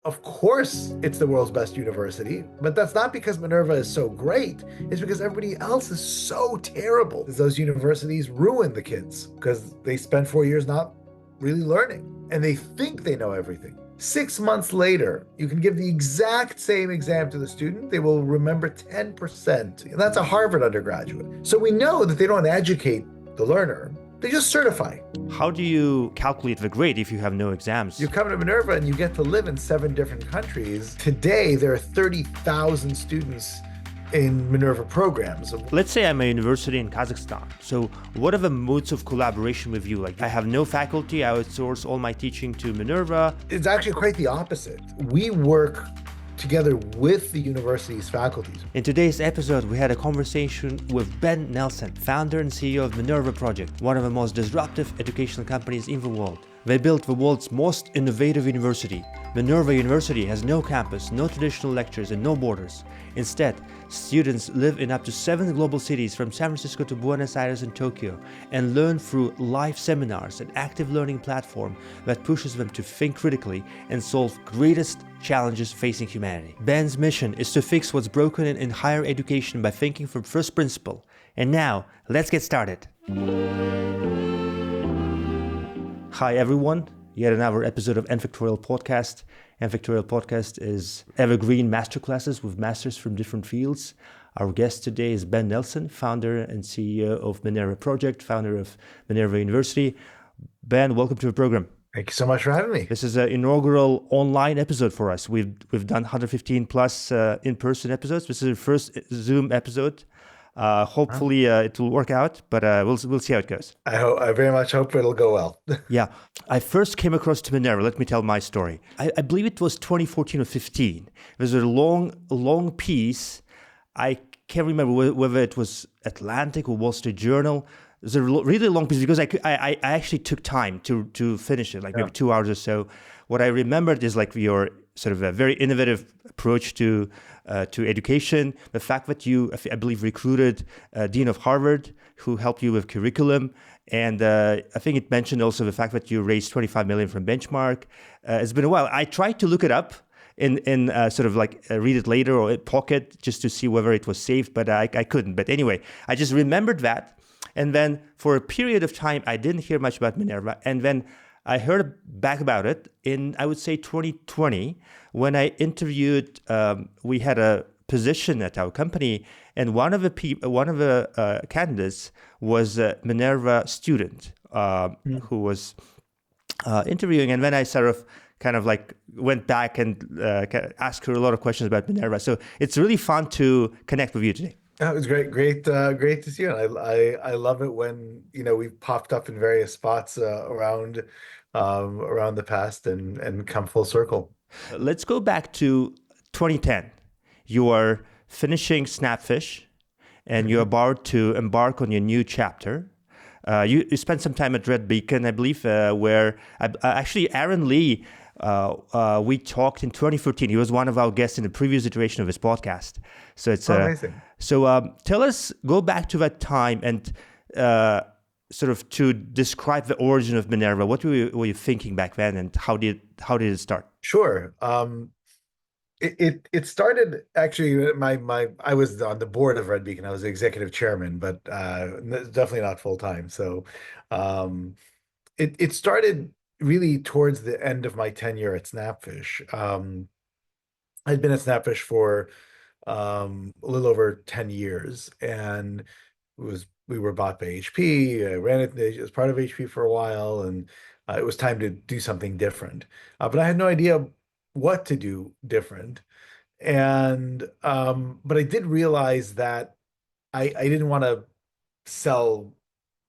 Of course, it's the world's best university, but that's not because Minerva is so great. It's because everybody else is so terrible. Those universities ruin the kids because they spend 4 years not really learning and they think they know everything. 6 months later, you can give the exact same exam to the student. They will remember 10%. And that's a Harvard undergraduate. So we know that they don't educate the learner, they just certify. How do you calculate the grade if you have no exams? You come to Minerva and you get to live in 7 different countries. Today, there are 30,000 students in Minerva programs. Let's say I'm a university in Kazakhstan. So what are the modes of collaboration with you? Like I have no faculty, I outsource all my teaching to Minerva. It's actually quite the opposite. We work together with the university's faculties. In today's episode, we had a conversation with Ben Nelson, founder and CEO of Minerva Project, one of the most disruptive educational companies in the world. They built the world's most innovative university. Minerva University has no campus, no traditional lectures, and no borders. Instead, students live in up to 7 global cities from San Francisco to Buenos Aires and Tokyo and learn through live seminars, an active learning platform that pushes them to think critically and solve greatest challenges facing humanity. Ben's mission is to fix what's broken in higher education by thinking from first principle. And now, let's get started. Hi everyone, yet another episode of N-Factorial Podcast. N-Factorial Podcast is evergreen masterclasses with masters from different fields. Our guest today is Ben Nelson, founder and CEO of Minerva Project, founder of Minerva University. Ben, welcome to the program. Thank you so much for having me. This is an inaugural online episode for us. We've done 115 plus in-person episodes. This is the first Zoom episode. Hopefully it will work out, but we'll see how it goes. I very much hope it'll go well. Yeah. I first came across to Minerva. Let me tell my story. I believe it was 2014 or 15. It was a long piece. I can't remember whether it was Atlantic or Wall Street Journal. It was a really long piece because I actually took time to finish it, like maybe 2 hours or so. What I remembered is like your sort of a very innovative approach to education. The fact that you, I believe, recruited Dean of Harvard, who helped you with curriculum, and I think it mentioned also the fact that you raised 25 million from Benchmark. It's been a while. I tried to look it up in sort of like read it later or Pocket just to see whether it was saved, but I couldn't. But anyway, I just remembered that, and then for a period of time, I didn't hear much about Minerva, and then I heard back about it in, I would say, 2020, when I interviewed, we had a position at our company, and one of the candidates was a Minerva student who was interviewing, and then I sort of kind of like went back and asked her a lot of questions about Minerva. So it's really fun to connect with you today. That was great to see you. I love it when we've popped up in various spots around the past and come full circle. Let's go back to 2010. You are finishing Snapfish, and you're about to embark on your new chapter. You spent some time at Red Beacon, I believe, where actually Aaron Lee. We talked in 2014. He was one of our guests in the previous iteration of his podcast. So it's amazing. So tell us, go back to that time and sort of to describe the origin of Minerva. What were you thinking back then, and how did it start? Sure. It started actually. I was on the board of Red Beacon. I was the executive chairman, but definitely not full time. So it started really towards the end of my tenure at Snapfish. I'd been at Snapfish for a little over 10 years, and we were bought by HP. I ran it as part of HP for a while, and it was time to do something different. But I had no idea what to do different. And but I did realize that I didn't want to sell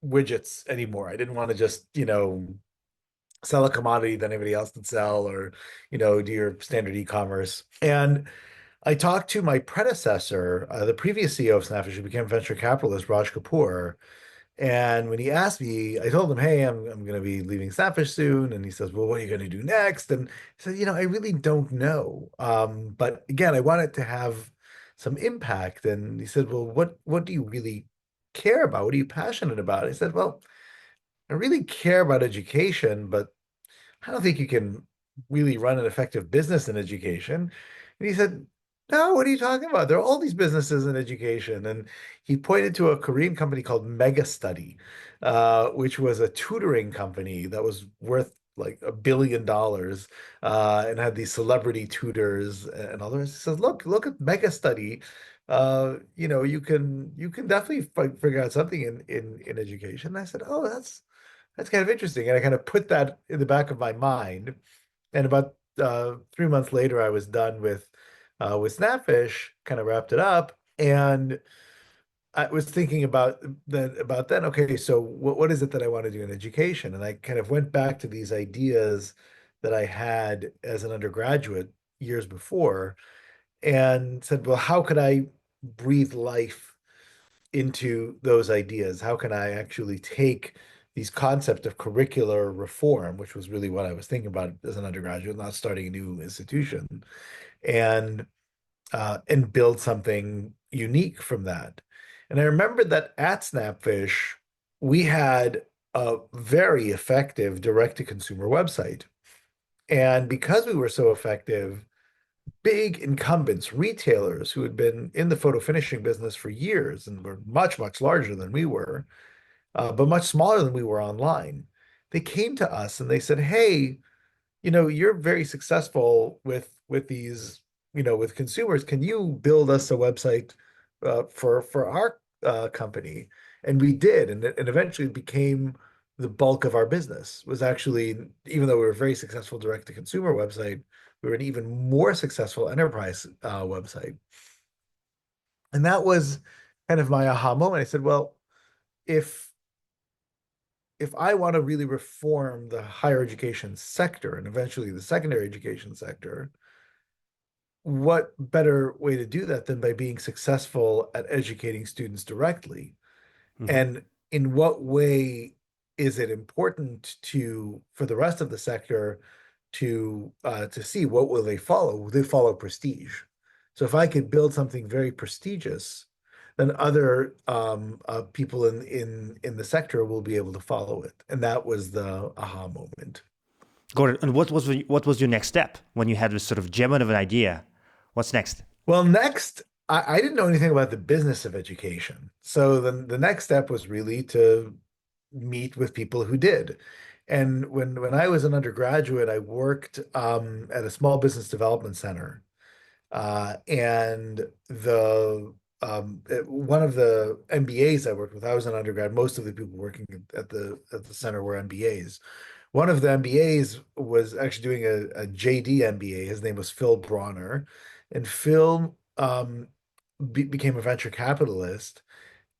widgets anymore. I didn't want to just, sell a commodity that anybody else would sell, or, do your standard e-commerce. And I talked to my predecessor, the previous CEO of Snapfish, who became venture capitalist, Raj Kapoor. And when he asked me, I told him, hey, I'm going to be leaving Snapfish soon. And he says, well, what are you going to do next? And I said, I really don't know. But again, I wanted to have some impact. And he said, well, what do you really care about? What are you passionate about? I said, well, I really care about education, but I don't think you can really run an effective business in education. And he said, no, what are you talking about? There are all these businesses in education. And he pointed to a Korean company called Mega Study, which was a tutoring company that was worth like $1 billion, and had these celebrity tutors and all the rest. He says, look at Mega Study. You can definitely figure out something in education. And I said, oh, that's kind of interesting. And I kind of put that in the back of my mind. And about 3 months later, I was done with Snapfish, kind of wrapped it up, and I was thinking about then. Okay, so what is it that I want to do in education? And I kind of went back to these ideas that I had as an undergraduate years before, and said, well, how could I breathe life into those ideas? How can I actually take these concepts of curricular reform, which was really what I was thinking about as an undergraduate, not starting a new institution, and build something unique from that. And I remember that at Snapfish, we had a very effective direct-to-consumer website. And because we were so effective, big incumbents, retailers who had been in the photo finishing business for years and were much, much larger than we were, but much smaller than we were online, they came to us and they said, hey, you're very successful with these, with consumers. Can you build us a website for our company? And we did, and eventually it became the bulk of our business. Was actually, even though we were a very successful direct to consumer website, we were an even more successful enterprise website. And that was kind of my aha moment. I said, well, if if I want to really reform the higher education sector and eventually the secondary education sector, what better way to do that than by being successful at educating students directly? Hmm. And in what way is it important for the rest of the sector to see what will they follow? Will they follow prestige? So if I could build something very prestigious, then other people in the sector will be able to follow it. And that was the aha moment. Got it. And what was your next step when you had this sort of gem of an idea? What's next? Well, next, I didn't know anything about the business of education. So then the next step was really to meet with people who did. And when I was an undergraduate, I worked at a small business development center. And one of the MBAs I worked with, I was an undergrad. Most of the people working at the center were MBAs. One of the MBAs was actually doing a JD MBA. His name was Phil Bronner, and Phil became a venture capitalist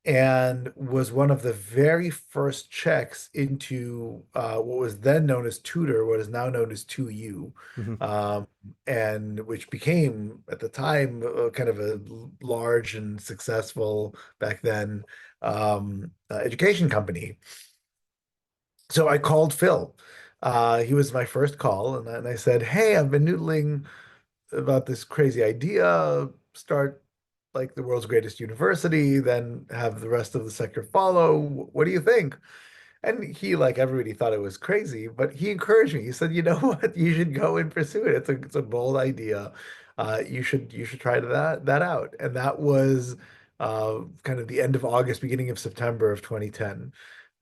and was one of the very first checks into what was then known as Tutor, what is now known as 2U, Hmm. um, and which became at the time kind of a large and successful back then education company. So I called Phil. He was my first call, and I said, "Hey, I've been noodling about this crazy idea, start like the world's greatest university, then have the rest of the sector follow. What do you think?" And he, like everybody, thought it was crazy, but he encouraged me. He said, "You know what? You should go and pursue it. It's a bold idea. You should try that out." And that was kind of the end of August, beginning of September of 2010.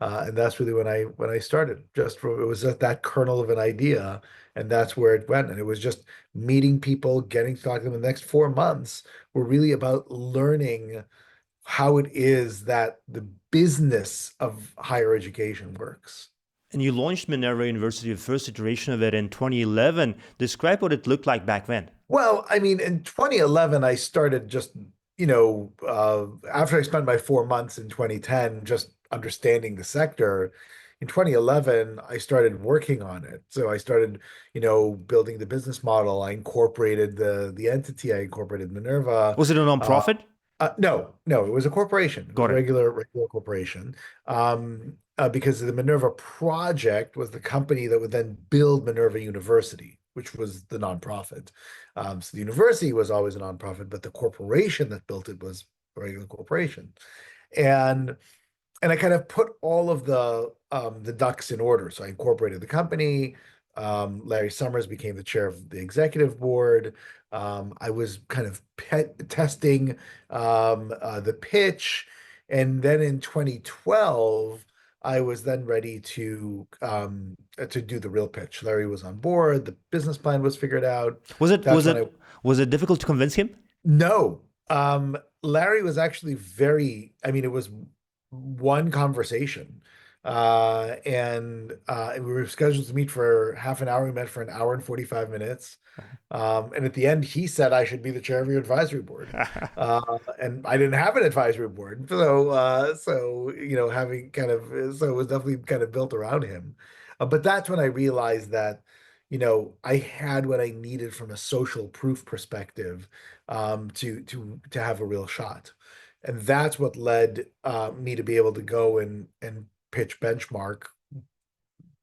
And that's really when I started. It was just that kernel of an idea, and that's where it went. And it was just meeting people, getting to talk to them. The next 4 months were really about learning how it is that the business of higher education works. And you launched Minerva University, the first iteration of it in 2011. Describe what it looked like back then. Well, I mean, in 2011, I started just, after I spent my 4 months in 2010 just understanding the sector. In 2011, I started working on it. So I started, building the business model. I incorporated the entity. I incorporated Minerva. Was it a Uh, nonprofit? no, no, it was a corporation. It was a Got it. regular corporation. Because the Minerva project was the company that would then build Minerva University, which was the nonprofit. So the university was always a nonprofit, but the corporation that built it was a regular corporation. And and I kind of put all of the ducks in order. So I incorporated the company. Larry Summers became the chair of the executive board. I was kind of testing the pitch. And then in 2012, I was then ready to do the real pitch. Larry was on board. The business plan was figured out. Was it That's was when it I was it difficult to convince him? no. Larry was actually I mean, it was one conversation. And we were scheduled to meet for half an hour. We met for an hour and 45 minutes. And at the end, he said I should be the chair of your advisory board. And I didn't have an advisory board. So, having so it was definitely kind of built around him. But that's when I realized that, I had what I needed from a social proof perspective, to have a real shot. And that's what led me to be able to go and pitch Benchmark.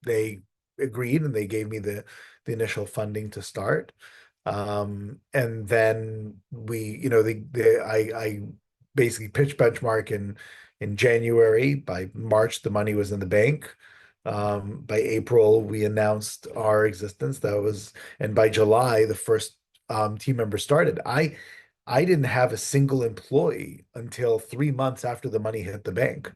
They agreed and they gave me the initial funding to start. And then I basically pitched Benchmark in January. By March, the money was in the bank. By April, we announced our existence. And by July, the first team member started. I didn't have a single employee until 3 months after the money hit the bank.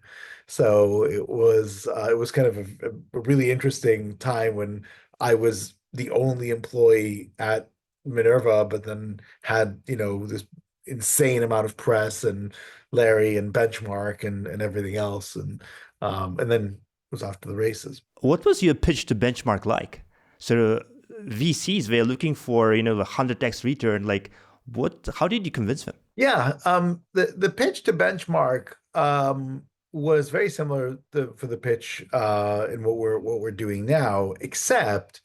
So it was kind of a really interesting time when I was the only employee at Minerva, but then had, this insane amount of press and Larry and Benchmark and everything else. And then was off to the races. What was your pitch to benchmark like? So VCs, they're looking for, a 100x return. Like, how did you convince them? Yeah, the pitch to Benchmark was very similar for the pitch in what we're doing now, except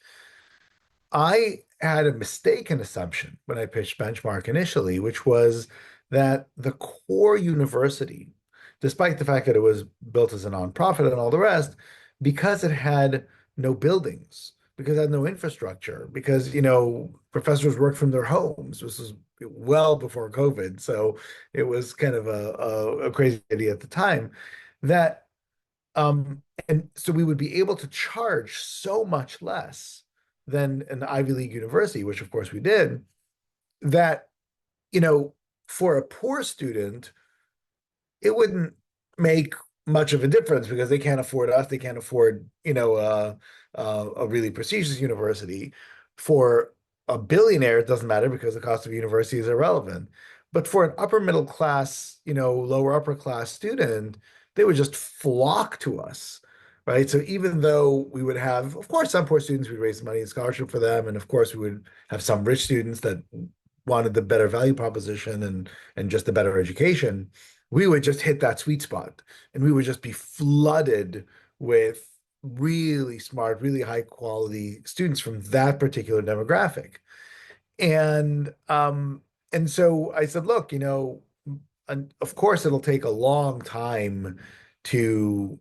I had a mistaken assumption when I pitched Benchmark initially, which was that the core university, despite the fact that it was built as a nonprofit and all the rest, because it had no buildings, because it had no infrastructure, because, professors worked from their homes. This was well before COVID. So it was kind of a crazy idea at the time that, and so we would be able to charge so much less than an Ivy League university, which of course we did, that, you know, for a poor student, it wouldn't make much of a difference because they can't afford us. They can't afford, a really prestigious university. For a billionaire, it doesn't matter because the cost of university is irrelevant. But for an upper middle class, lower upper class student, they would just flock to us, right? So even though we would have, of course, some poor students, we'd raise money and scholarship for them, and of course, we would have some rich students that wanted the better value proposition and just the better education. We would just hit that sweet spot, and we would just be flooded with really smart, really high quality students from that particular demographic. And so I said, look, and of course it'll take a long time to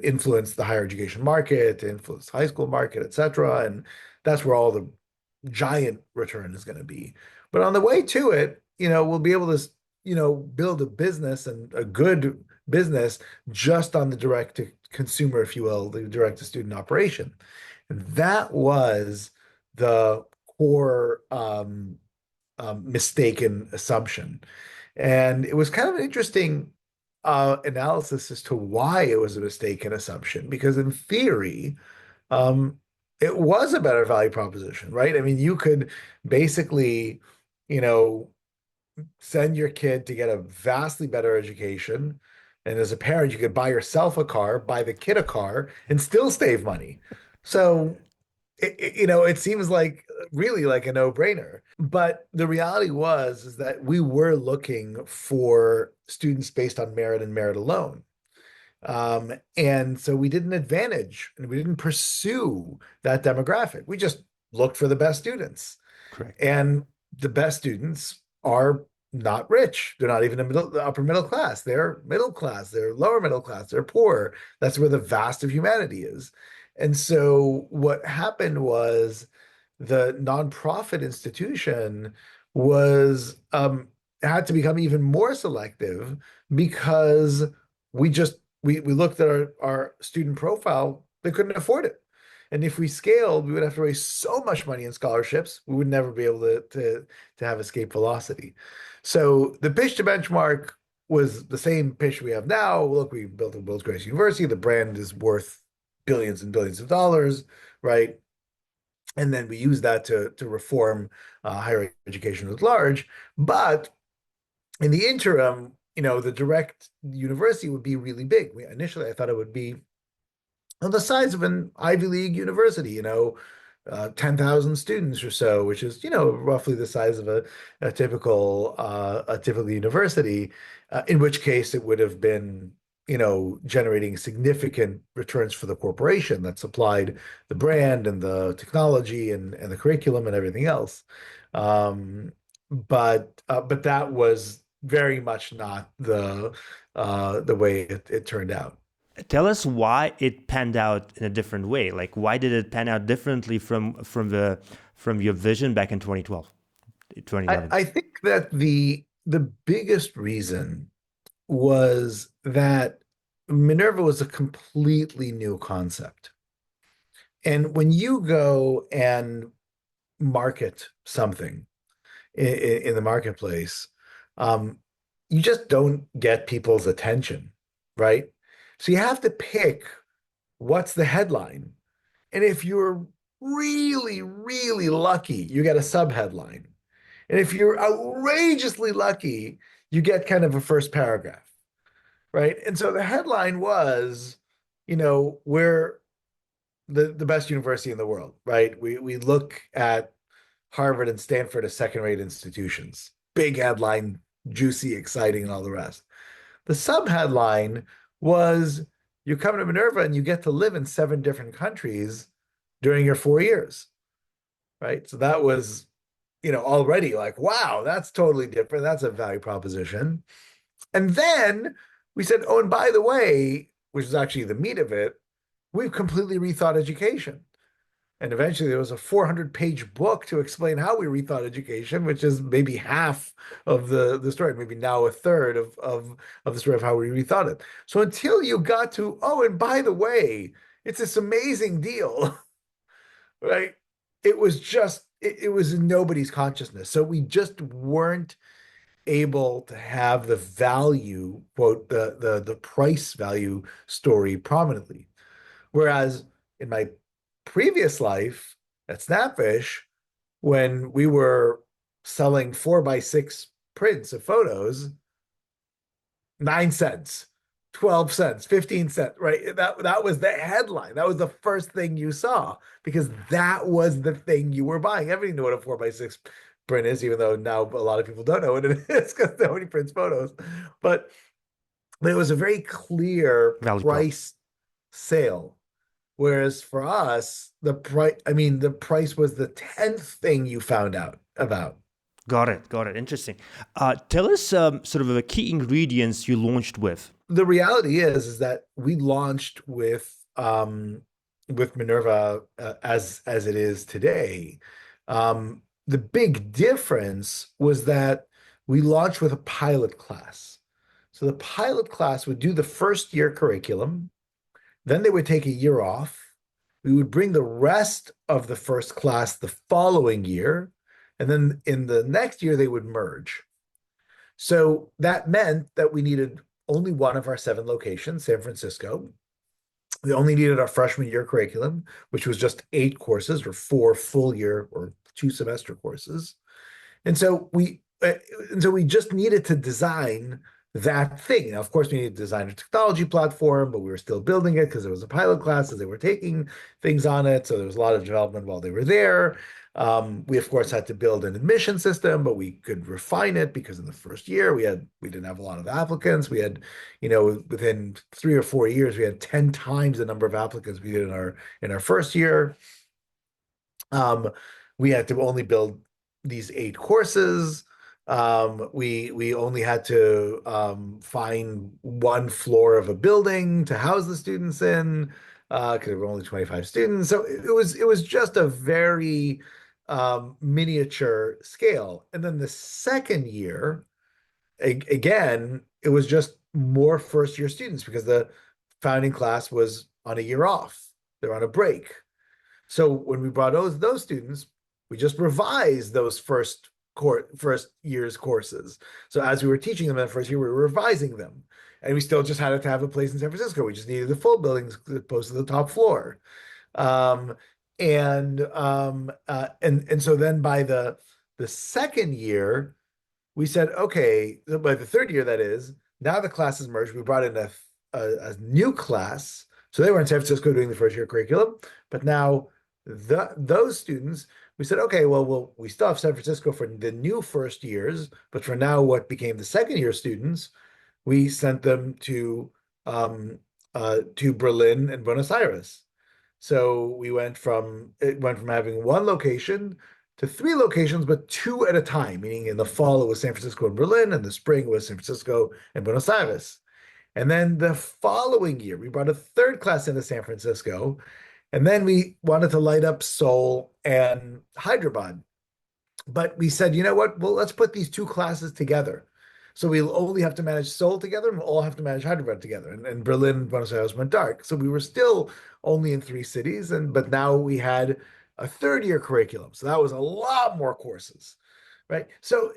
influence the higher education market, to influence the high school market, et cetera. And that's where all the giant return is going to be. But on the way to it, we'll be able to, build a business, and a good business, just on the direct to consumer, if you will, the direct to student operation. And that was the core mistaken assumption. And it was kind of an interesting analysis as to why it was a mistaken assumption, because in theory, um, it was a better value proposition, right? I mean, you could basically, you know, send your kid to get a vastly better education. And as a parent, you could buy yourself a car, buy the kid a car, and still save money. So, it seems like really like a no-brainer. But the reality is that we were looking for students based on merit and merit alone. And so we didn't advantage and we didn't pursue that demographic. We just looked for the best students. Correct. And the best students are not rich. They're not even the upper middle class. They're middle class. They're lower middle class. They're poor. That's where the vast of humanity is. And so what happened was the nonprofit institution was had to become even more selective because we looked at our student profile, they couldn't afford it. And if we scaled, we would have to raise so much money in scholarships, we would never be able to have escape velocity. So the pitch to benchmark was the same pitch we have now. Look, we built the world's greatest university. The brand is worth billions and billions of dollars, right? And then we use that to reform higher education at large. But in the interim, the direct university would be really big. Initially, I thought it would be on the size of an Ivy League university, 10,000 students or so, which is, roughly the size of a typical university, in which case it would have been, generating significant returns for the corporation that supplied the brand and the technology and the curriculum and everything else. Um, but that was very much not the way it turned out. Tell us why it panned out in a different way. Like, why did it pan out differently from your vision back in 2012, I, 2011? I think that the biggest reason was that Minerva was a completely new concept. And when you go and market something in the marketplace, um, you just don't get people's attention, right? So you have to pick what's the headline. And if you're really, really lucky, you get a sub-headline. And if you're outrageously lucky, you get kind of a first paragraph, right? And so the headline was, we're the best university in the world, right? We look at Harvard and Stanford as second-rate institutions. Big headline, juicy, exciting, and all the rest. The sub-headline was you come to Minerva and you get to live in 7 different countries during your 4 years, right? So that was, already like, wow, that's totally different. That's a value proposition. And then we said, oh, and by the way, which is actually the meat of it, we've completely rethought education. And eventually there was a 400-page book to explain how we rethought education, which is maybe half of the story, maybe now a third of the story of how we rethought it. So until you got to, oh, and by the way, it's this amazing deal, right? It was in nobody's consciousness. So we just weren't able to have the value, quote, the price value story prominently. Whereas in my previous life at Snapfish, when we were selling 4x6 prints of photos, 9 cents, 12 cents, 15 cents, right? That was the headline. That was the first thing you saw because that was the thing you were buying. Everybody knew what a 4x6 print is, even though now a lot of people don't know what it is because nobody prints photos. But it was a very clear Value prop. price sale. Whereas for us, the price was the 10th thing you found out about. Got it. Got it. Interesting. Tell us sort of the key ingredients you launched with. The reality is that we launched with Minerva as it is today. The big difference was that we launched with a pilot class. So the pilot class would do the first year curriculum, then they would take a year off. We would bring the rest of the first class the following year, and then in the next year they would merge. So that meant that we needed only one of our 7 locations, San Francisco. We only needed our freshman year curriculum, which was just 8 courses or 4 full year or 2 semester courses. And so we just needed to design that thing. Now, of course, we needed to design a technology platform, but we were still building it because it was a pilot class as they were taking things on it. So there was a lot of development while they were there. We of course had to build an admission system, but we could refine it because in the first year we didn't have a lot of applicants. We had, within 3 or 4 years, we had 10 times the number of applicants we did in our first year. We had to only build these 8 courses. We only had to find one floor of a building to house the students in because there were only 25 students. So it was just a very miniature scale. And then the second year, again, it was just more first year students because the founding class was on a year off. They're on a break. So when we brought those students, we just revised those first year's courses. So as we were teaching them in the first year, we were revising them. And we still just had to have a place in San Francisco. We just needed the full building as opposed to the top floor. Um, and so then by the second year, we said, okay, by the third year, that is, now the classes merged. We brought in a new class. So they were in San Francisco doing the first year curriculum, but now those students, we said, okay, well, we still have San Francisco for the new first years, but for now, what became the second year students, we sent them to Berlin and Buenos Aires. So it went from having one location to three locations, but two at a time, meaning in the fall it was San Francisco and Berlin, and the spring it was San Francisco and Buenos Aires. And then the following year, we brought a third class into San Francisco, and then we wanted to light up Seoul and Hyderabad. But we said, you know what? Well, let's put these two classes together. So we'll only have to manage Seoul together, and we'll all have to manage Hyderabad together. And Berlin and Buenos Aires went dark. So we were still only in three cities, but now we had a third year curriculum. So that was a lot more courses, right? So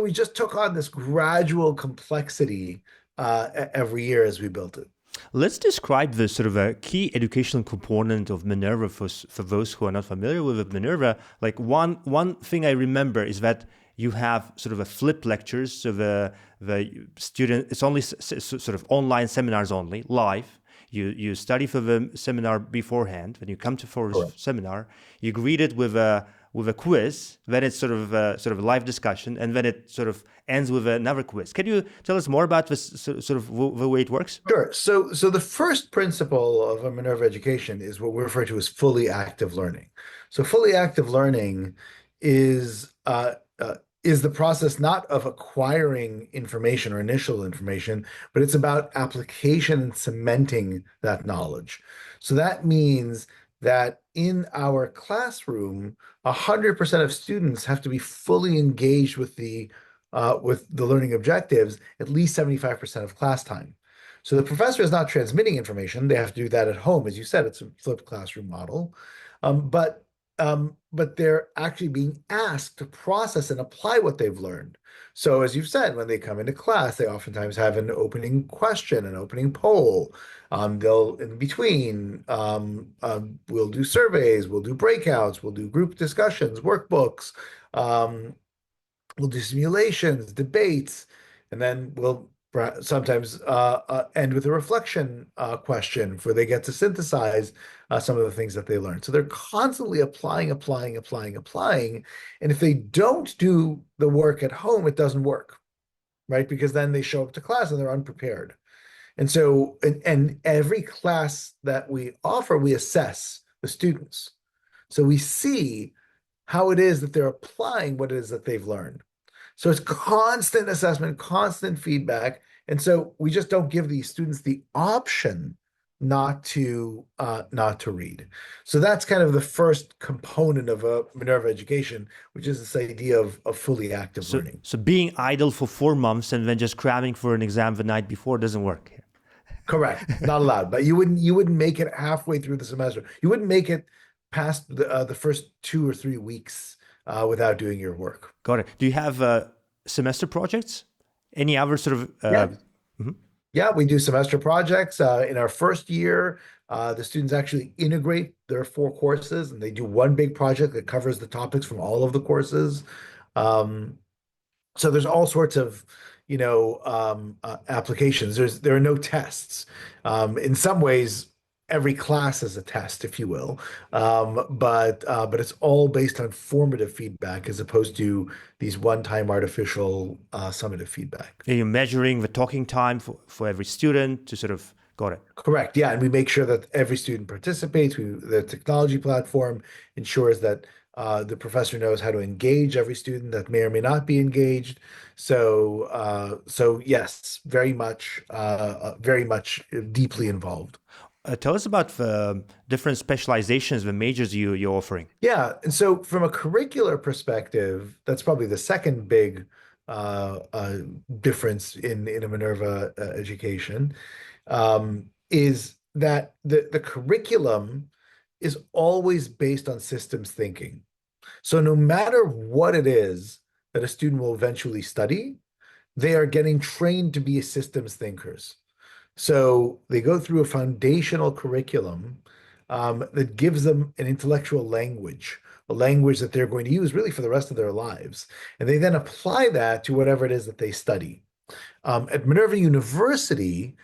we just took on this gradual complexity every year as we built it. Let's describe the sort of a key educational component of Minerva for those who are not familiar with Minerva. Like one thing I remember is that you have sort of a flip lectures, so the student, it's only sort of online seminars only, live. You study for the seminar beforehand. When you come to for a Correct. seminar, you greet it with a quiz. Then it's sort of a live discussion, and then it sort of ends with another quiz. Can you tell us more about this sort of the way it works? Sure. So the first principle of a Minerva education is what we refer to as fully active learning. So fully active learning is uh, is the process not of acquiring information or initial information, but it's about application and cementing that knowledge. So that means that in our classroom, 100% of students have to be fully engaged with the learning objectives at least 75% of class time. So the professor is not transmitting information. They have to do that at home. As you said, it's a flipped classroom model. Um, but but they're actually being asked to process and apply what they've learned. So as you've said, when they come into class, they oftentimes have an opening question, an opening poll. They'll in between, we'll do surveys, we'll do breakouts, we'll do group discussions, workbooks. Um, we'll do simulations, debates, and then we'll sometimes end with a reflection question where they get to synthesize some of the things that they learned. So they're constantly applying, applying, applying, applying. And if they don't do the work at home, it doesn't work, right? Because then they show up to class and they're unprepared. And every class that we offer, we assess the students. So we see how it is that they're applying what it is that they've learned. So it's constant assessment, constant feedback. And so we just don't give these students the option not to read. So that's kind of the first component of a Minerva education, which is this idea of fully active So learning. so being idle for 4 months and then just cramming for an exam the night before doesn't work here. Correct. Not allowed. But you wouldn't make it halfway through the semester. You wouldn't make it past the first 2 or 3 weeks without doing your work. Got it. Do you have semester projects? Any other sort of Yeah. mhm. Yeah, we do semester projects. In our first year, the students actually integrate their four courses and they do one big project that covers the topics from all of the courses. Um, so there's all sorts of, applications. There are no tests. In some ways, every class is a test, if you will. But it's all based on formative feedback as opposed to these one-time artificial summative feedback. Are you measuring the talking time for every student to sort of got it? Correct. Yeah, and we make sure that every student participates. The technology platform ensures that the professor knows how to engage every student that may or may not be engaged. So yes, very much deeply involved. Tell us about the different specializations, the majors you're offering. Yeah, and so from a curricular perspective, that's probably the second big uh, difference in a Minerva education, is that the curriculum is always based on systems thinking. So no matter what it is that a student will eventually study, they are getting trained to be systems thinkers. So they go through a foundational curriculum that gives them an intellectual language, a language that they're going to use really for the rest of their lives. And they then apply that to whatever it is that they study. At Minerva University,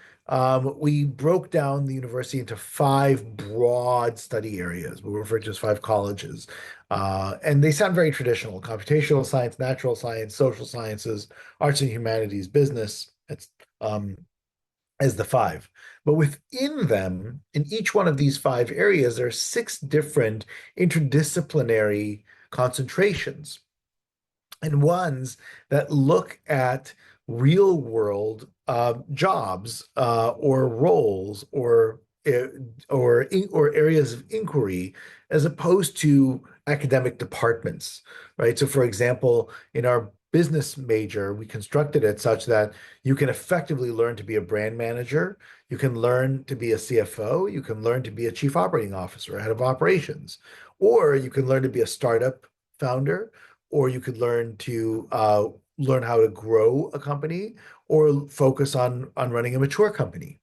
we broke down the university into five broad study areas. We refer to as five colleges. And they sound very traditional: computational science, natural science, social sciences, arts and humanities, business. It's as the five. But within them, in each one of these five areas, there are six different interdisciplinary concentrations and ones that look at real world jobs or roles uh, or areas of inquiry as opposed to academic departments, right? So, for example, in our business major, we constructed it such that you can effectively learn to be a brand manager, you can learn to be a CFO, you can learn to be a chief operating officer, a head of operations, or you can learn to be a startup founder, or you could learn how to grow a company, or focus on running a mature company,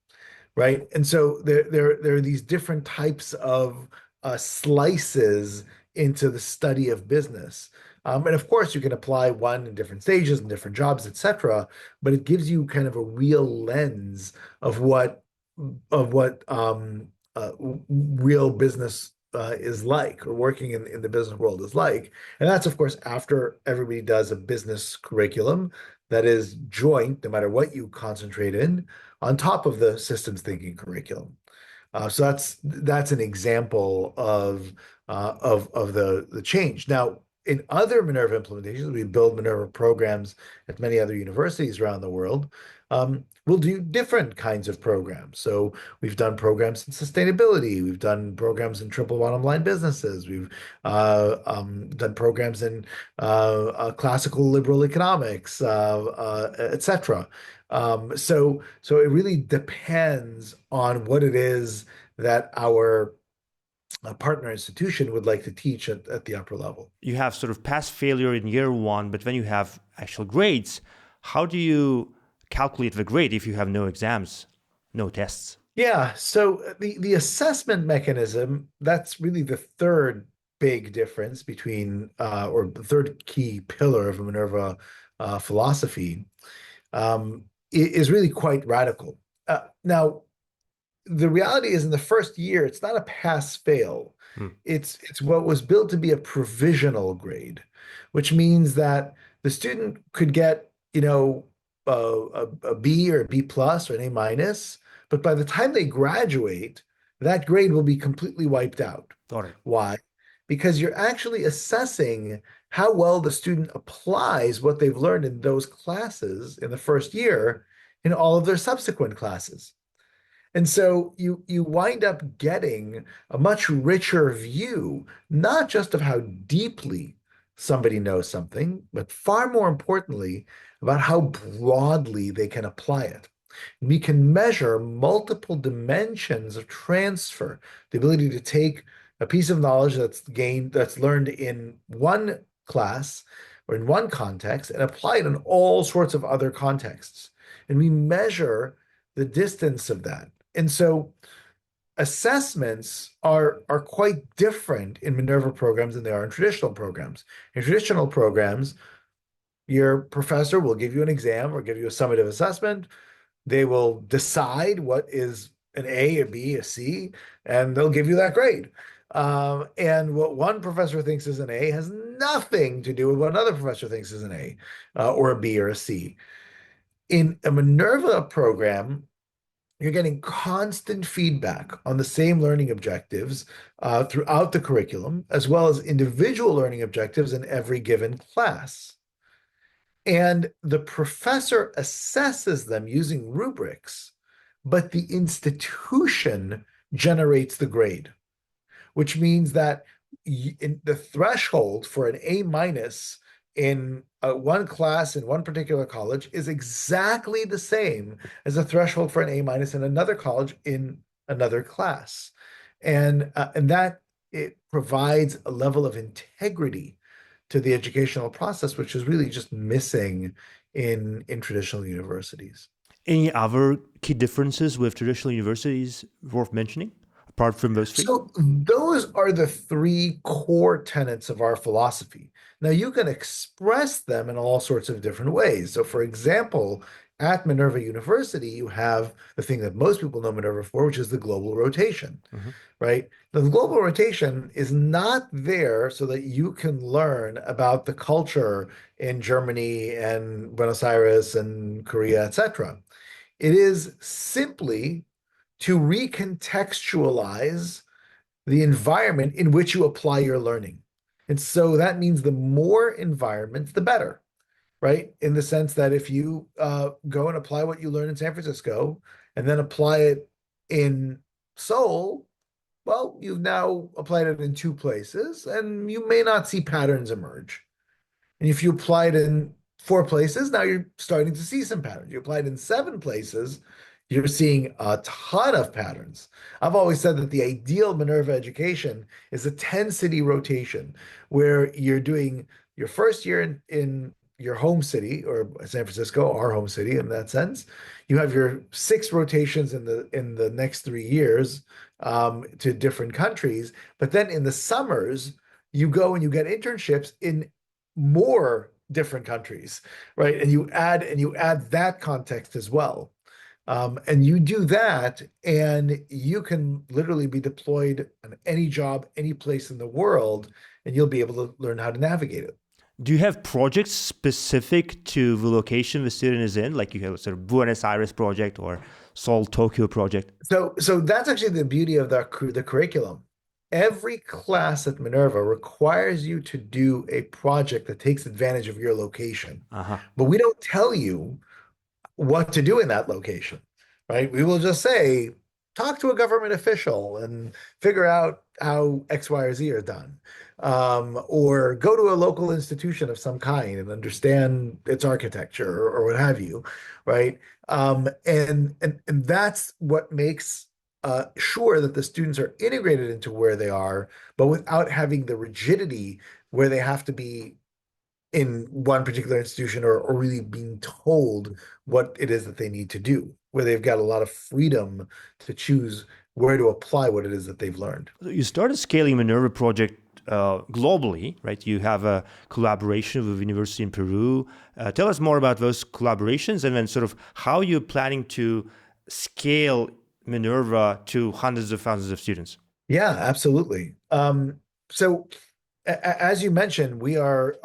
right? And so there are these different types of slices into the study of business. And of course, you can apply one in different stages and different jobs, etc. But it gives you kind of a real lens of what real business is like, or working in the business world is like. And that's, of course, after everybody does a business curriculum that is joint, no matter what you concentrate in, on top of the systems thinking curriculum. So that's an example of the change. Now, in other Minerva implementations, we build Minerva programs at many other universities around the world. We'll do different kinds of programs. So we've done programs in sustainability. We've done programs in triple bottom line businesses. We've done programs in classical liberal economics, etc. So it really depends on what it is that our partner institution would like to teach at the upper level. You have sort of pass failure in year one, but when you have actual grades, how do you calculate the grade if you have no exams, no tests? Yeah, so the assessment mechanism, that's really the third big difference between, or the third key pillar of a Minerva philosophy, is really quite radical. Now, the reality is, in the first year, it's not a pass fail. Hmm. It's what was built to be a provisional grade, which means that the student could get, a B or a B plus or an A minus, but by the time they graduate, that grade will be completely wiped out. Got it. Why? Because you're actually assessing how well the student applies what they've learned in those classes in the first year in all of their subsequent classes. And so you wind up getting a much richer view, not just of how deeply somebody knows something, but far more importantly, about how broadly they can apply it. We can measure multiple dimensions of transfer, the ability to take a piece of knowledge that's learned in one class or in one context, and apply it in all sorts of other contexts. And we measure the distance of that. And so assessments are quite different in Minerva programs than they are in traditional programs. In traditional programs, your professor will give you an exam or give you a summative assessment. They will decide what is an A, a B, a C, and they'll give you that grade. And what one professor thinks is an A has nothing to do with what another professor thinks is an A, or a B or a C. In a Minerva program, you're getting constant feedback on the same learning objectives throughout the curriculum, as well as individual learning objectives in every given class. And the professor assesses them using rubrics, but the institution generates the grade, which means that the threshold for an A minus in one class in one particular college is exactly the same as the threshold for an A minus in another college in another class. And it provides a level of integrity to the educational process, which is really just missing in traditional universities. Any other key differences with traditional universities worth mentioning, apart from those three? So those are the three core tenets of our philosophy. Now you can express them in all sorts of different ways. So for example, at Minerva University, you have the thing that most people know Minerva for, which is the global rotation, Mm-hmm. right? The global rotation is not there so that you can learn about the culture in Germany and Buenos Aires and Korea, etc. It is simply to recontextualize the environment in which you apply your learning. And so that means the more environments, the better, right? In the sense that if you go and apply what you learn in San Francisco and then apply it in Seoul, well, you've now applied it in two places and you may not see patterns emerge. And if you applied in four places, now you're starting to see some patterns. You applied in seven places, you're seeing a ton of patterns. I've always said that the ideal Minerva education is a 10 city rotation where you're doing your first year in your home city or San Francisco, our home city in that sense. You have your six rotations in the next 3 years to different countries. But then in the summers, you go and you get internships in more different countries, right? And you add that context as well. And you do that, and you can literally be deployed on any job, any place in the world, and you'll be able to learn how to navigate it. Do you have projects specific to the location the student is in, like you have sort of Buenos Aires project or Seoul Tokyo project? So that's actually the beauty of the curriculum. Every class at Minerva requires you to do a project that takes advantage of your location. Uh huh. But we don't tell you what to do in that location, right? We will just say, talk to a government official and figure out how X, Y, or Z are done. Or go to a local institution of some kind and understand its architecture or what have you, right? And that's what makes sure that the students are integrated into where they are, but without having the rigidity where they have to be in one particular institution or really being told what it is that they need to do, where they've got a lot of freedom to choose where to apply what it is that they've learned. So you started scaling Minerva project globally, right? You have a collaboration with University in Peru. Tell us more about those collaborations and then sort of how you're planning to scale Minerva to hundreds of thousands of students. Yeah, absolutely. So as you mentioned, we are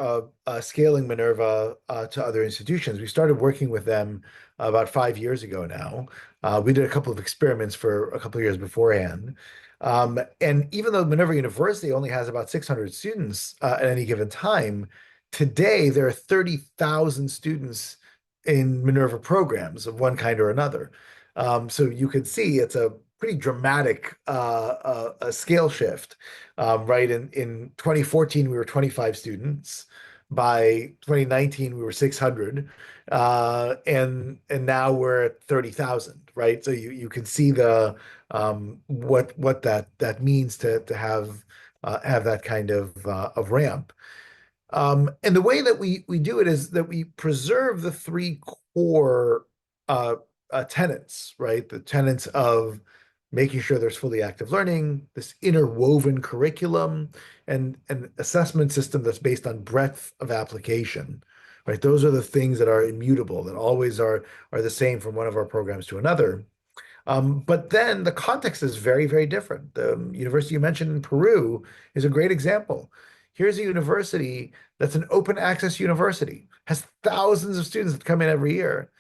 scaling Minerva to other institutions. We started working with them about 5 years ago now. We did a couple of experiments for a couple of years beforehand. And even though Minerva University only has about 600 students at any given time, today there are 30,000 students in Minerva programs of one kind or another. So you can see it's a pretty dramatic a scale shift. Right in 2014, we were 25 students. By 2019, we were 600, and now we're at 30,000. Right, so you can see the what that means to have that kind of ramp. And the way that we do it is that we preserve the three core uh, tenets, right? The tenets of making sure there's fully active learning, this interwoven curriculum, and an assessment system that's based on breadth of application, right? Those are the things that are immutable, that always are the same from one of our programs to another. But then the context is very, very different. The university you mentioned in Peru is a great example. Here's a university that's an open access university, has thousands of students that come in every year,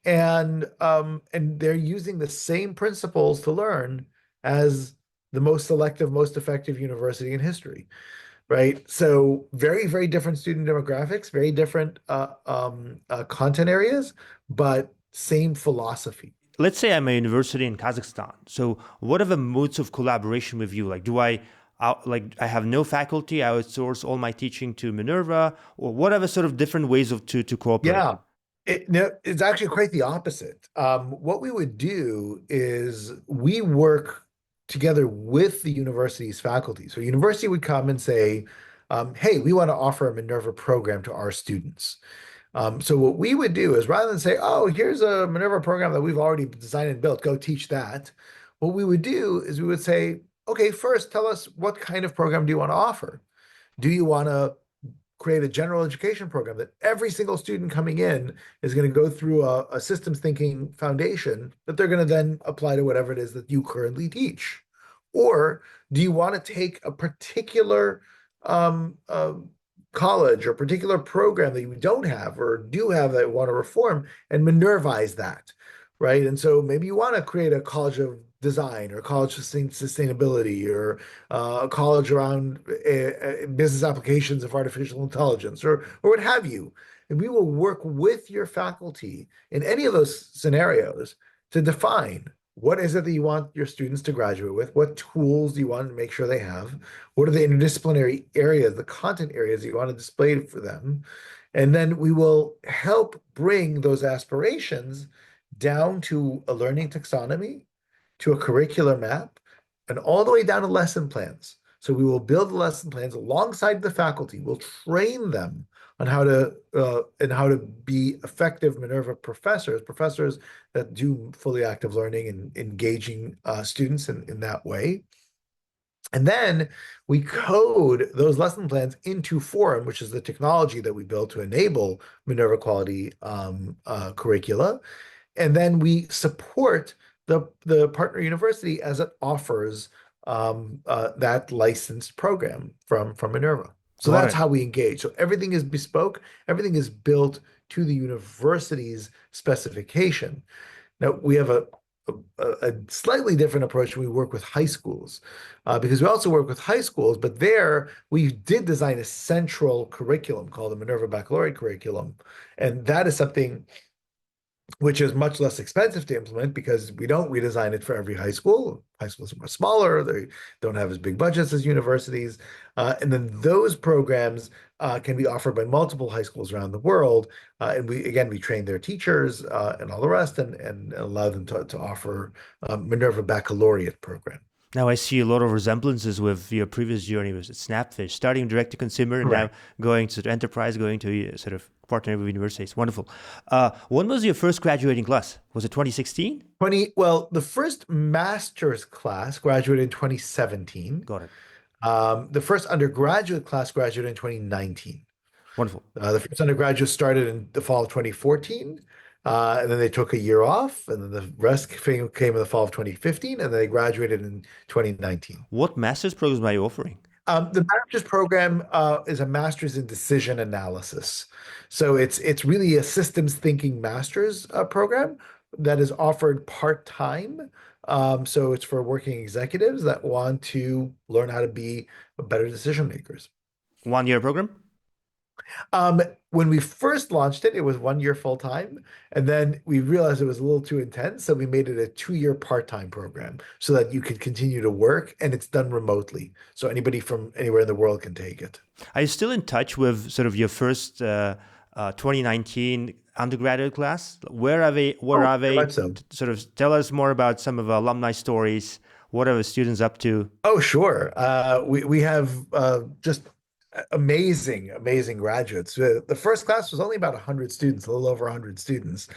and they're using the same principles to learn as the most selective, most effective university in history, right? So very, very different student demographics, very different content areas, but same philosophy. Let's say I'm a university in Kazakhstan. So what are the modes of collaboration with you? Like, do like I have no faculty, I outsource all my teaching to Minerva, or what are the sort of different ways to cooperate? Yeah, no, it's actually quite the opposite. What we would do is we work. together with the university's faculty. So university would come and say, hey, we want to offer a Minerva program to our students. So what we would do is rather than say, oh, here's a Minerva program that we've already designed and built, go teach that. What we would do is we would say, okay, first tell us what kind of program do you want to offer? Do you want to create a general education program that every single student coming in is going to go through a systems thinking foundation that they're going to then apply to whatever it is that you currently teach? Or do you want to take a particular um, uh, college or particular program that you don't have or do have that you want to reform and Minervize that, right? And so maybe you want to create a college of design or college of sustainability or a college around business applications of artificial intelligence or what have you. And we will work with your faculty in any of those scenarios to define what is it that you want your students to graduate with? What tools do you want to make sure they have? What are the interdisciplinary areas, the content areas that you want to display for them? And then we will help bring those aspirations down to a learning taxonomy, to a curricular map, and all the way down to lesson plans. So we will build lesson plans alongside the faculty. We'll train them on how to and how to be effective Minerva professors, professors that do fully active learning and engaging students in that way. And then we code those lesson plans into Forum, which is the technology that we built to enable Minerva quality curricula. And then we support the partner university as it offers that licensed program from Minerva. So Got that's it. how we engage. So everything is bespoke, everything is built to the university's specification. Now we have a slightly different approach when we work with high schools, because we also work with high schools, but there we did design a central curriculum called the Minerva Baccalaureate curriculum. And that is something which is much less expensive to implement because we don't redesign it for every high school. High schools are much smaller, they don't have as big budgets as universities. And then those programs can be offered by multiple high schools around the world. And we train their teachers and all the rest and allow them to offer Minerva Baccalaureate program. Now I see a lot of resemblances with your previous journey with Snapfish, starting direct to consumer and now Correct. going to enterprise, going to sort of partner with universities. Wonderful. When was your first graduating class? Was it 2016? Well, the first master's class graduated in 2017. Got it. The first undergraduate class graduated in 2019. Wonderful. The first undergraduate started in the fall of 2014, and then they took a year off, and then the rest came in the fall of 2015, and then they graduated in 2019. What master's programs are you offering? The master's program is a master's in decision analysis. So it's really a systems thinking master's program that is offered part-time. So it's for working executives that want to learn how to be better decision makers. 1 year program? Um, when we first launched it, it was 1 year full time, and then we realized it was a little too intense, so we made it a 2 year part-time program so that you could continue to work, and it's done remotely, so anybody from anywhere in the world can take it. Are you still in touch with sort of your first 2019 undergraduate class? Where are they? Where Oh, are very they? much so. Sort of tell us more about some of the alumni stories. What are the students up to? Oh, sure. We have just amazing graduates. The first class was only about 100 students, a little over 100 students.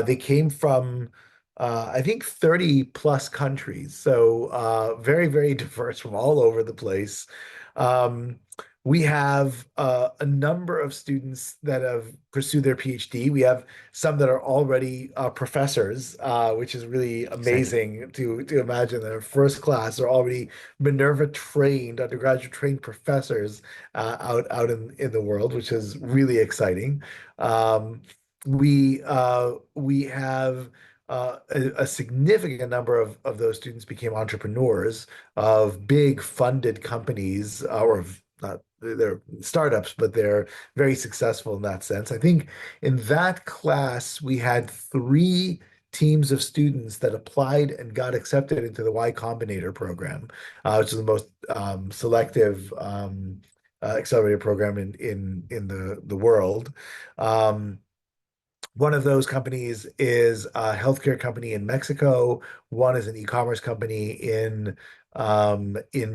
They came from, I think, 30 plus countries. So very diverse from all over the place. Um, we have a number of students that have pursued their PhD. We have some that are already professors, which is really Exciting. amazing to imagine. Their first class are already Minerva trained, undergraduate trained professors out in the world, which is really exciting. Um, we have a significant number of those students became entrepreneurs of big funded companies or of not they're startups, but they're very successful in that sense. I think in that class we had three teams of students that applied and got accepted into the Y Combinator program, which is the most selective accelerator program in the world. One of those companies is a healthcare company in Mexico. One is an e-commerce company in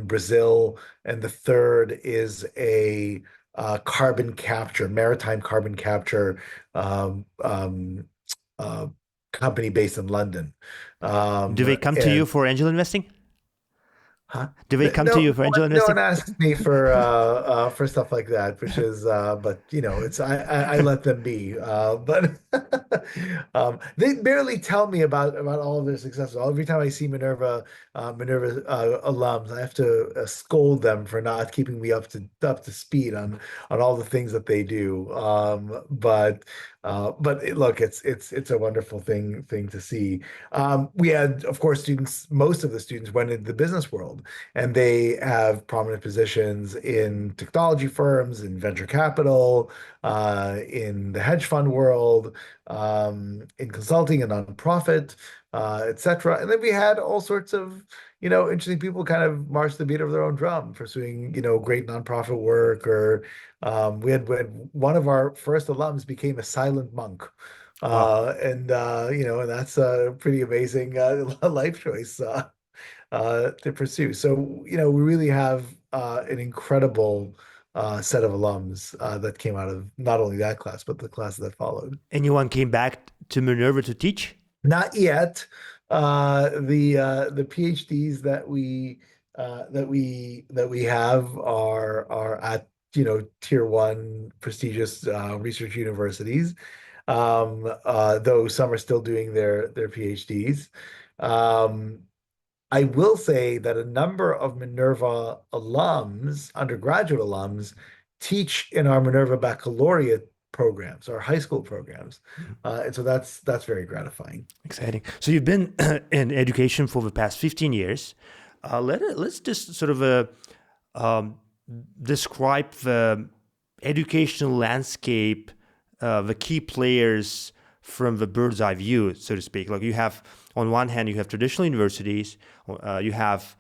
Brazil, and the third is a carbon capture, maritime carbon capture um, um, uh, company based in London. Do they come to And you for angel investing? Huh? Do they come to No, you for angel no one investing? asks me for stuff like that, which is but you know, it's I let them be. But they barely tell me about all of their successes. Every time I see Minerva alums, I have to scold them for not keeping me up to speed on all the things that they do. Look, it's a wonderful thing to see. We had, of course, students. Most of the students went into the business world, and they have prominent positions in technology firms, in venture capital, in the hedge fund world, in consulting and nonprofit, etc. And then we had all sorts of, interesting people kind of march the beat of their own drum, pursuing, great nonprofit work. Or we had one of our first alums became a silent monk. Wow. And that's a pretty amazing life choice. To pursue. So, we really have an incredible set of alums that came out of not only that class, but the class that followed. Anyone came back to Minerva to teach? Not yet. The PhDs that we have are at tier one prestigious research universities. Though some are still doing their PhDs. Um, I will say that a number of Minerva alums, undergraduate alums, teach in our Minerva baccalaureate programs, our high school programs, and so that's very gratifying. Exciting. So you've been in education for the past 15 years. Let's just sort of um, describe the educational landscape, the key players from the bird's eye view, so to speak. Like you have, on one hand, you have traditional universities, you have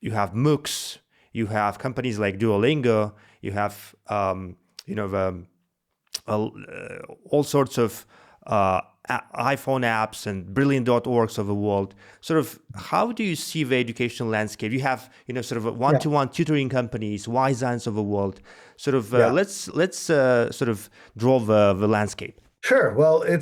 MOOCs, you have companies like Duolingo, you have the all sorts of iPhone apps and brilliant.orgs of the world. Sort of, how do you see the educational landscape? You have, sort of Yeah, one-to-one tutoring companies, Wyzines of the world. Sort of, yeah, let's sort of draw the landscape. sure. Well, you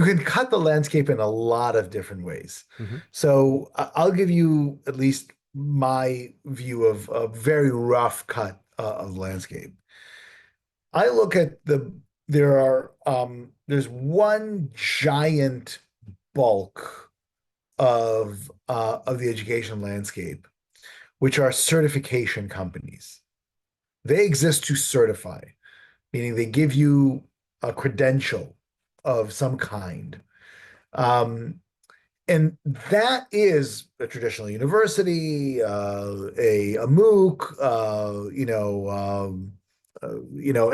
can cut the landscape in a lot of different ways. Hmm. So I'll give you at least my view of a very rough cut of landscape. I look at there's one giant bulk of the education landscape, which are certification companies. They exist to certify, meaning they give you a credential of some kind. Um, and that is a traditional university, a MOOC,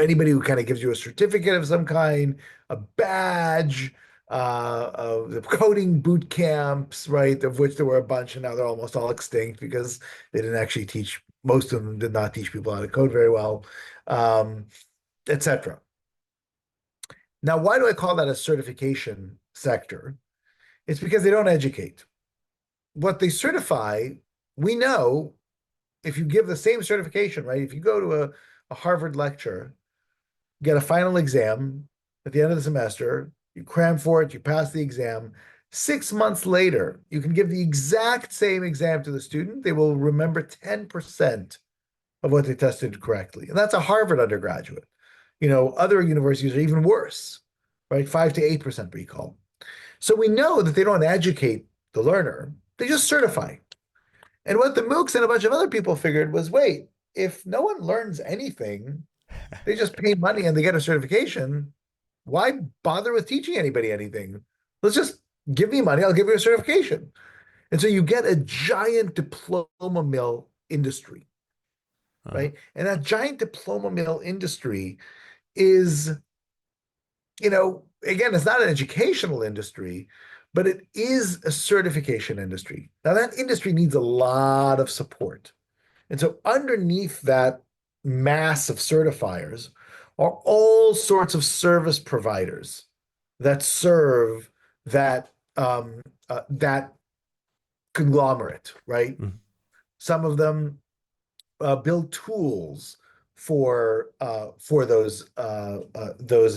anybody who kind of gives you a certificate of some kind, a badge, of the coding boot camps, right? Of which there were a bunch, and now they're almost all extinct because they didn't actually teach. Most of them did not teach people how to code very well, etc. Now, why do I call that a certification sector? It's because they don't educate. What they certify, we know if you give the same certification, right? If you go to a Harvard lecture, get a final exam at the end of the semester, you cram for it, you pass the exam. 6 months later, you can give the exact same exam to the student. They will remember 10% of what they tested correctly. And that's a Harvard undergraduate. Other universities are even worse, right? 5 to 8% recall. So we know that they don't educate the learner, they just certify. And what the MOOCs and a bunch of other people figured was, wait, if no one learns anything, they just pay money and they get a certification. Why bother with teaching anybody anything? Let's just give me money, I'll give you a certification. And so you get a giant diploma mill industry, Uh-huh. right? And that giant diploma mill industry is, again, it's not an educational industry, but it is a certification industry. Now, that industry needs a lot of support. And so, underneath that mass of certifiers, are all sorts of service providers that serve that conglomerate, right? Mhm. Some of them build tools for those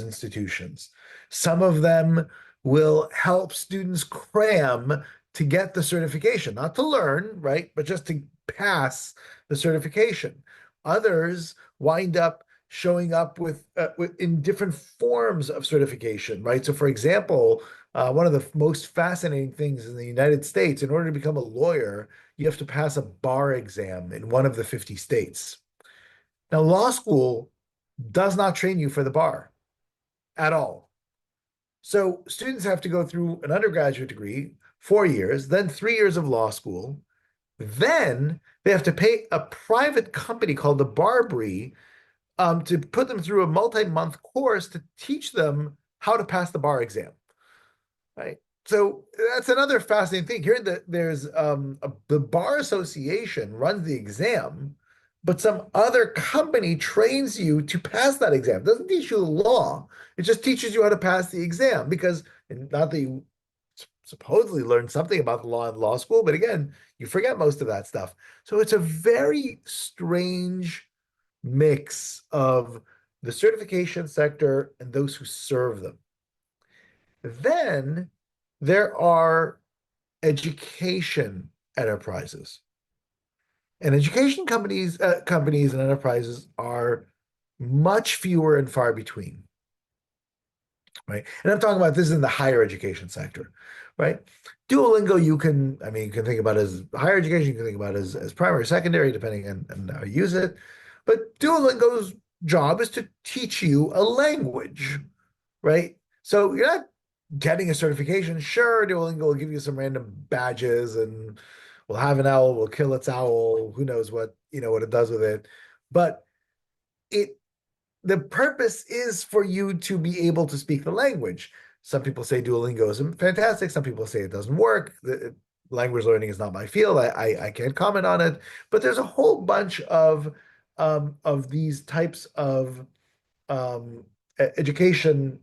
institutions. Some of them will help students cram to get the certification, not to learn, right, but just to pass the certification. Others wind up showing up in different forms of certification, right? So, for example, one of the most fascinating things in the United States, in order to become a lawyer, you have to pass a bar exam in one of the 50 states. Now, law school does not train you for the bar at all. So students have to go through an undergraduate degree, 4 years, then 3 years of law school. Then they have to pay a private company called the Barbary to put them through a multi-month course to teach them how to pass the bar exam. Right. So that's another fascinating thing. Here, there's the Bar Association runs the exam, but some other company trains you to pass that exam. It doesn't teach you the law. It just teaches you how to pass the exam because not that you supposedly learn something about the law in law school, but again, you forget most of that stuff. So it's a very strange mix of the certification sector and those who serve them. Then there are education enterprises. And education companies and enterprises are much fewer and far between, right? And I'm talking about this in the higher education sector, right? Duolingo, you can think about as higher education, you can think about as primary, secondary, depending on how you use it. But Duolingo's job is to teach you a language, right? So you're not getting a certification. Sure, Duolingo will give you some random badges and we'll have an owl, we'll kill its owl, who knows what it does with it. But it the purpose is for you to be able to speak the language. Some people say Duolingo is fantastic. Some people say it doesn't work. Language learning is not my field. I can't comment on it. But there's a whole bunch of these types of education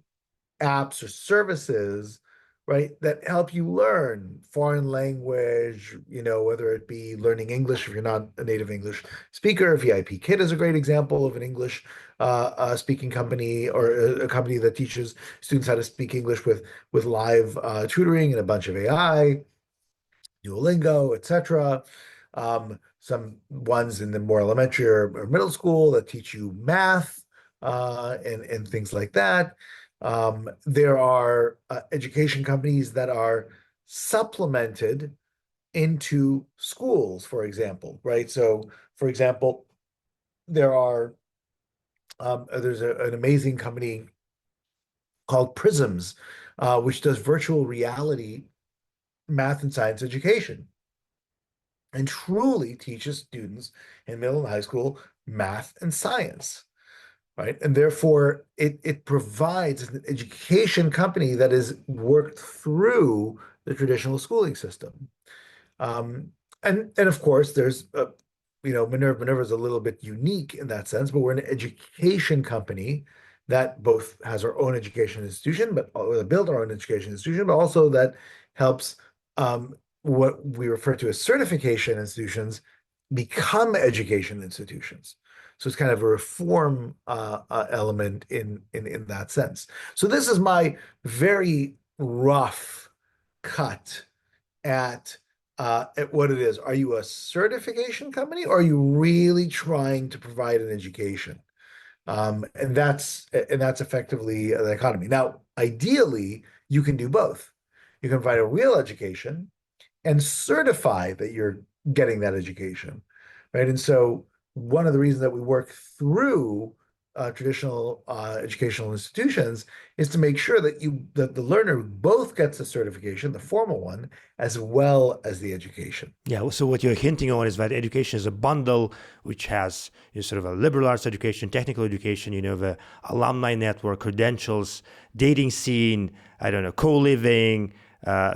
apps or services, right, that help you learn foreign language, whether it be learning English if you're not a native English speaker. VIP Kid is a great example of an English speaking company or a company that teaches students how to speak English with live tutoring and a bunch of AI. Duolingo, etc. Some ones in the more elementary or middle school that teach you math and things like that. There are education companies that are supplemented into schools, for example, right? So, for example, there's an amazing company called Prisms, which does virtual reality math and science education and truly teaches students in middle and high school math and science, right? And therefore, it provides an education company that is worked through the traditional schooling system. Um, and of course, there's Minerva is a little bit unique in that sense, but we're an education company that both has our own education institution, but build our own education institution, but also that helps what we refer to as certification institutions become education institutions. So it's kind of a reform element in that sense. So this is my very rough cut at what it is. Are you a certification company or are you really trying to provide an education? And that's effectively the economy. Now, ideally, you can do both. You can provide a real education and certify that you're getting that education, right? And so one of the reasons that we work through traditional educational institutions is to make sure that the learner both gets the certification, the formal one, as well as the education. Yeah, so what you're hinting on is that education is a bundle which has sort of a liberal arts education, technical education, the alumni network, credentials, dating scene, I don't know, co-living,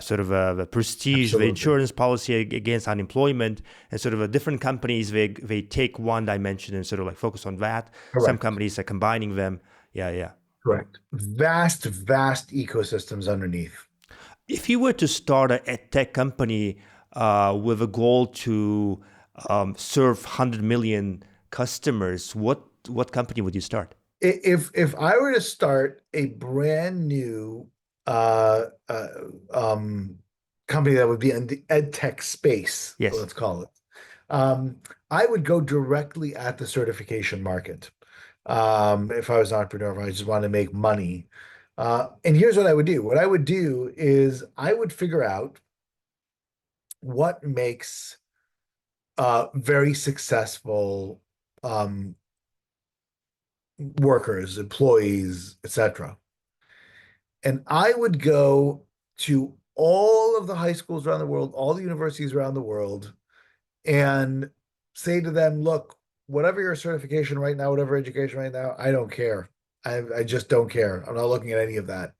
sort of the prestige, the Absolutely. insurance policy against unemployment, and sort of different companies, they take one dimension and sort of like focus on that. Some Correct. companies are combining them. Yeah, yeah. Correct. Vast, vast ecosystems underneath. If you were to start a tech company with a goal to serve 100 million customers, what company would you start? If I were to start a brand new uh, uh, um, company that would be in the EdTech space, Yes. let's call it, um, I would go directly at the certification market. If I was an entrepreneur, if I just wanted to make money. And here's what I would do. What I would do is I would figure out what makes very successful um, workers, employees, etc. And I would go to all of the high schools around the world, all the universities around the world, and say to them, look, whatever your certification right now, whatever education right now, I don't care. I just don't care. I'm not looking at any of that.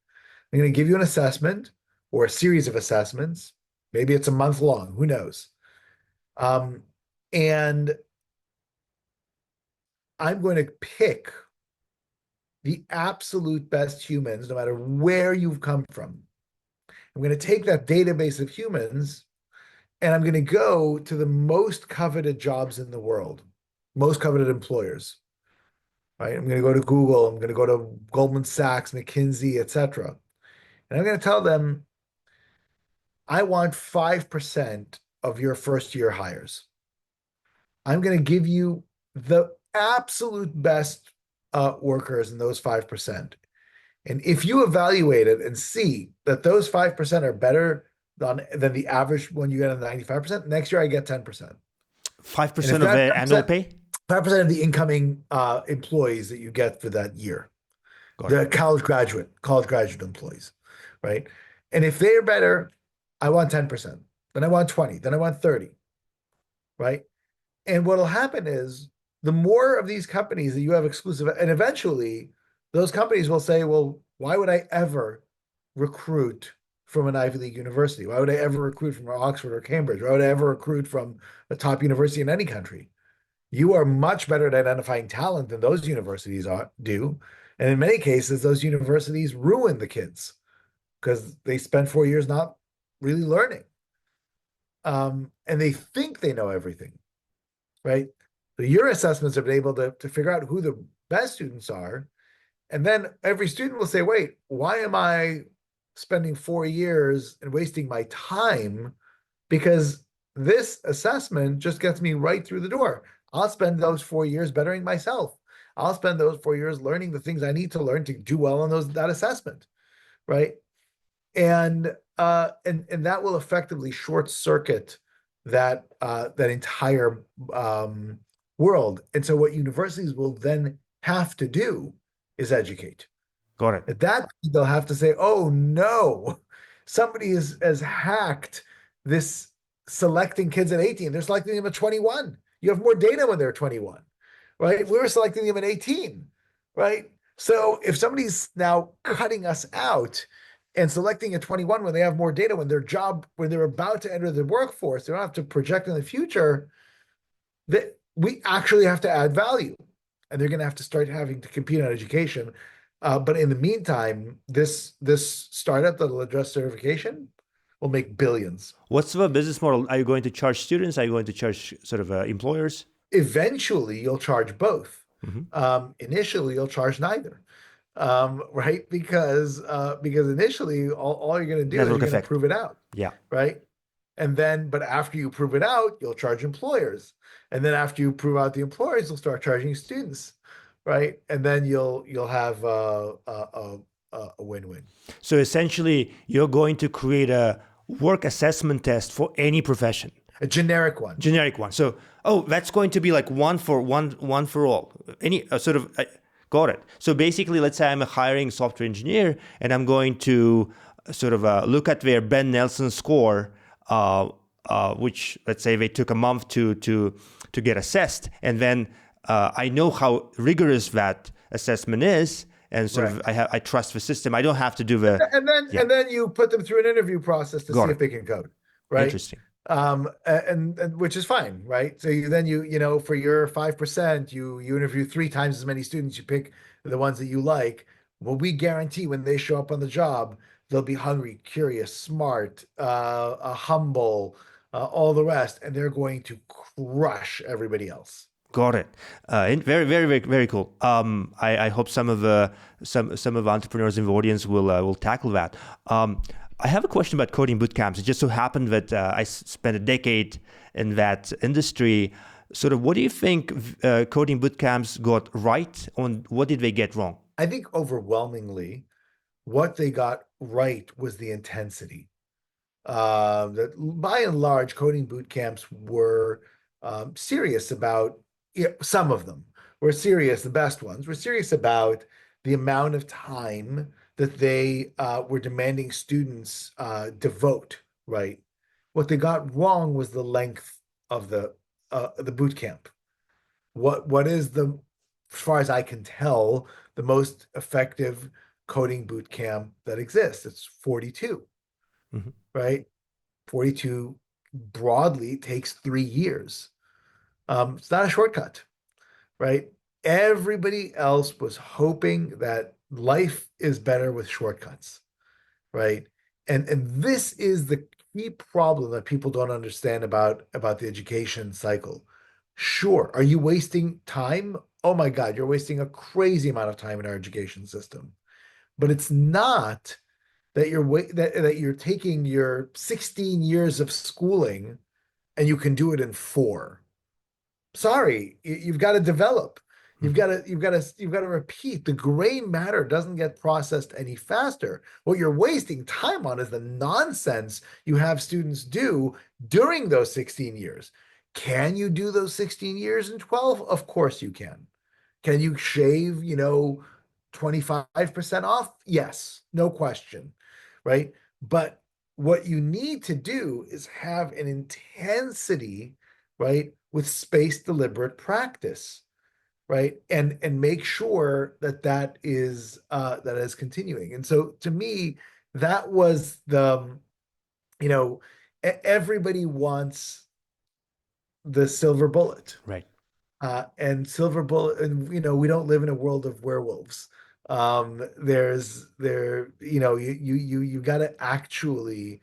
I'm going to give you an assessment or a series of assessments. Maybe it's a month long, who knows? Um, and I'm going to pick the absolute best humans, no matter where you've come from. I'm going to take that database of humans and I'm going to go to the most coveted jobs in the world, most coveted employers, right? I'm going to go to Google, I'm going to go to Goldman Sachs, McKinsey, etc. And I'm going to tell them, I want 5% of your first year hires. I'm going to give you the absolute best workers in those 5%. And if you evaluate it and see that those 5% are better than the average when you get a 95%, next year I get 10%. And if 5% of that the annual pay? 5% of the incoming employees that you get for that year, Got it. the college graduate employees, right? And if they're better, I want 10%. Then I want 20, then I want 30, right? And what'll happen is the more of these companies that you have exclusive, and eventually those companies will say, well, why would I ever recruit from an Ivy League university? Why would I ever recruit from Oxford or Cambridge? Why would I ever recruit from a top university in any country? You are much better at identifying talent than those universities do. And in many cases, those universities ruin the kids because they spend 4 years not really learning. And they think they know everything, right? So your assessments have been able to figure out who the best students are. And then every student will say, wait, why am I spending 4 years and wasting my time? Because this assessment just gets me right through the door. I'll spend those 4 years bettering myself. I'll spend those 4 years learning the things I need to learn to do well on that assessment, right? And that will effectively short circuit that entire world. And so what universities will then have to do is educate. Got it. At that point, they'll have to say, oh no, somebody has hacked this selecting kids at 18. They're selecting them at 21. You have more data when they're 21, right? We were selecting them at 18, right? So if somebody's now cutting us out and selecting at 21 when they have more data, when they're about to enter the workforce, they don't have to project in the future, that we actually have to add value. And they're going to have to start having to compete on education. But in the meantime, this startup that'll address certification will make billions. What's the business model? Are you going to charge students? Are you going to charge sort of employers? Eventually, you'll charge both. Hmm. Initially, you'll charge neither, right? Because initially, all you're going to do is Network you're going to effect. prove it out, Yeah. right? But after you prove it out, you'll charge employers, and then after you prove out the employers, you'll start charging students, right? And then you'll have a win-win. So essentially, you're going to create a work assessment test for any profession, A generic one. generic one. So, oh, that's going to be like one for all. Any sort of got it. So basically, let's say I'm a hiring software engineer, and I'm going to sort of look at their Ben Nelson score, which let's say they took a month to get assessed, and then I know how rigorous that assessment is, and sort of Right. I trust the system. I don't have to do the yeah. And then you put them through an interview process to see Got if it. they can code, right? Interesting. And which is fine, right? So you know for your 5%, you interview three times as many students, you pick the ones that you like. Well, we guarantee when they show up on the job, they'll be hungry, curious, smart, humble, all the rest, and they're going to crush everybody else. Got it. Very, very, very, very cool. I hope some of the entrepreneurs in the audience will tackle that. I have a question about coding bootcamps. It just so happened that I spent a decade in that industry. Sort of, what do you think coding bootcamps got right, and what did they get wrong? I think overwhelmingly, what they got right was the intensity. That by and large, coding boot camps were serious about, yeah, some of them were serious, the best ones were serious about the amount of time that they were demanding students devote, right? What they got wrong was the length of the boot camp. What is as far as I can tell, the most effective coding boot camp that exists? It's 42, Mhm. right? 42 broadly takes 3 years. It's not a shortcut, right? Everybody else was hoping that life is better with shortcuts, right? And this is the key problem that people don't understand about the education cycle. Sure, are you wasting time? Oh my God, you're wasting a crazy amount of time in our education system. But it's not that that you're taking your 16 years of schooling and you can do it in 4. Sorry, you've got to develop. Mhm. You've got to repeat. The gray matter doesn't get processed any faster. What you're wasting time on is the nonsense you have students do during those 16 years. Can you do those 16 years in 12? Of course you can. Can you shave, 25% off? Yes, no question, right? But what you need to do is have an intensity, right, with spaced deliberate practice, right? And make sure that that is continuing. And so to me, that was you know, everybody wants the silver bullet. Right. And silver bullet, and we don't live in a world of werewolves. You got to actually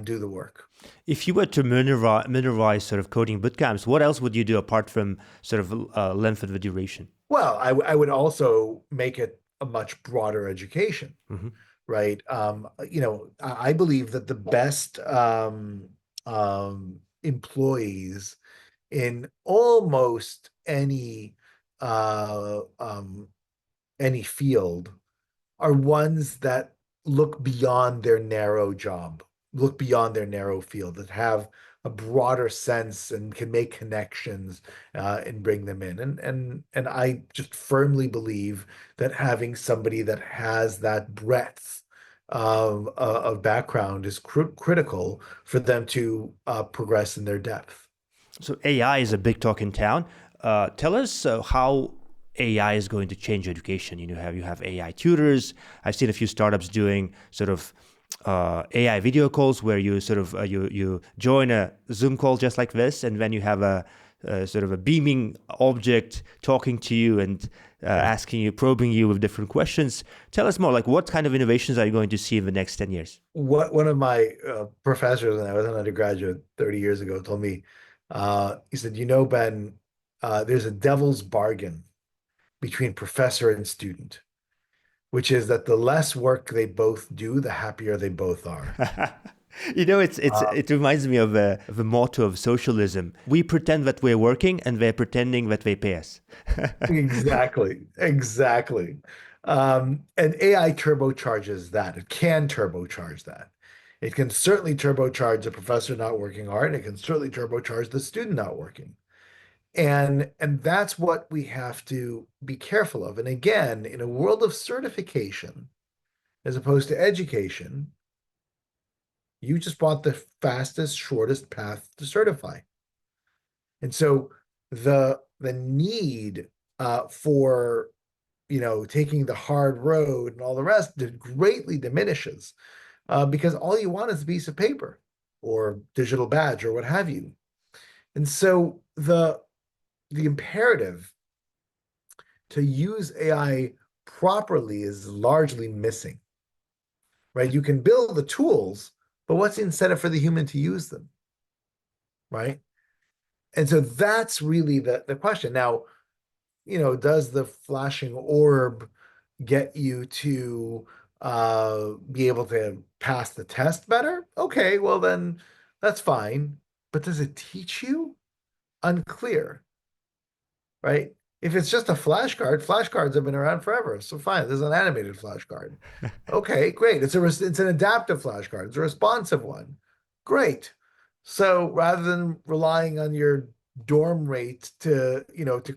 do the work. If you were to minimize sort of coding bootcamps, what else would you do apart from sort of length of the duration? Well, I would also make it a much broader education, Hmm. right? I believe that the best employees in almost uh, um, any field are ones that look beyond their narrow job, look beyond their narrow field, that have a broader sense and can make connections and bring them in. And I just firmly believe that having somebody that has that breadth of background is critical for them to progress in their depth. So AI is a big talk in town. Tell us how AI is going to change education. You have AI tutors. I've seen a few startups doing sort of AI video calls where you sort of you join a Zoom call just like this, and then you have a sort of a beaming object talking to you and asking you, probing you with different questions. Tell us more. Like, what kind of innovations are you going to see in the next 10 years? One of my professors when I was an undergraduate 30 years ago told me, he said, Ben, there's a devil's bargain between professor and student, which is that the less work they both do, the happier they both are. Uh, It reminds me of a motto of socialism. We pretend that we're working, and they're pretending that they pay us. exactly, exactly. And AI turbocharges that. It can turbocharge that. It can certainly turbocharge the professor not working hard. It can certainly turbocharge the student not working. And that's what we have to be careful of. And again, in a world of certification, as opposed to education, you just want the fastest, shortest path to certify. And so the need for taking the hard road and all the rest greatly diminishes, because all you want is a piece of paper or digital badge or what have you. And so the imperative to use AI properly is largely missing, right? You can build the tools, but what's the incentive for the human to use them, right? And so that's really the question. Now, does the flashing orb get you to be able to pass the test better? Okay, well then that's fine. But does it teach you? Unclear, right? If it's just a flashcards have been around forever. So fine, there's an animated flashcard. Okay, great. It's an adaptive flashcard. It's a responsive one. Great. So rather than relying on your dorm rate to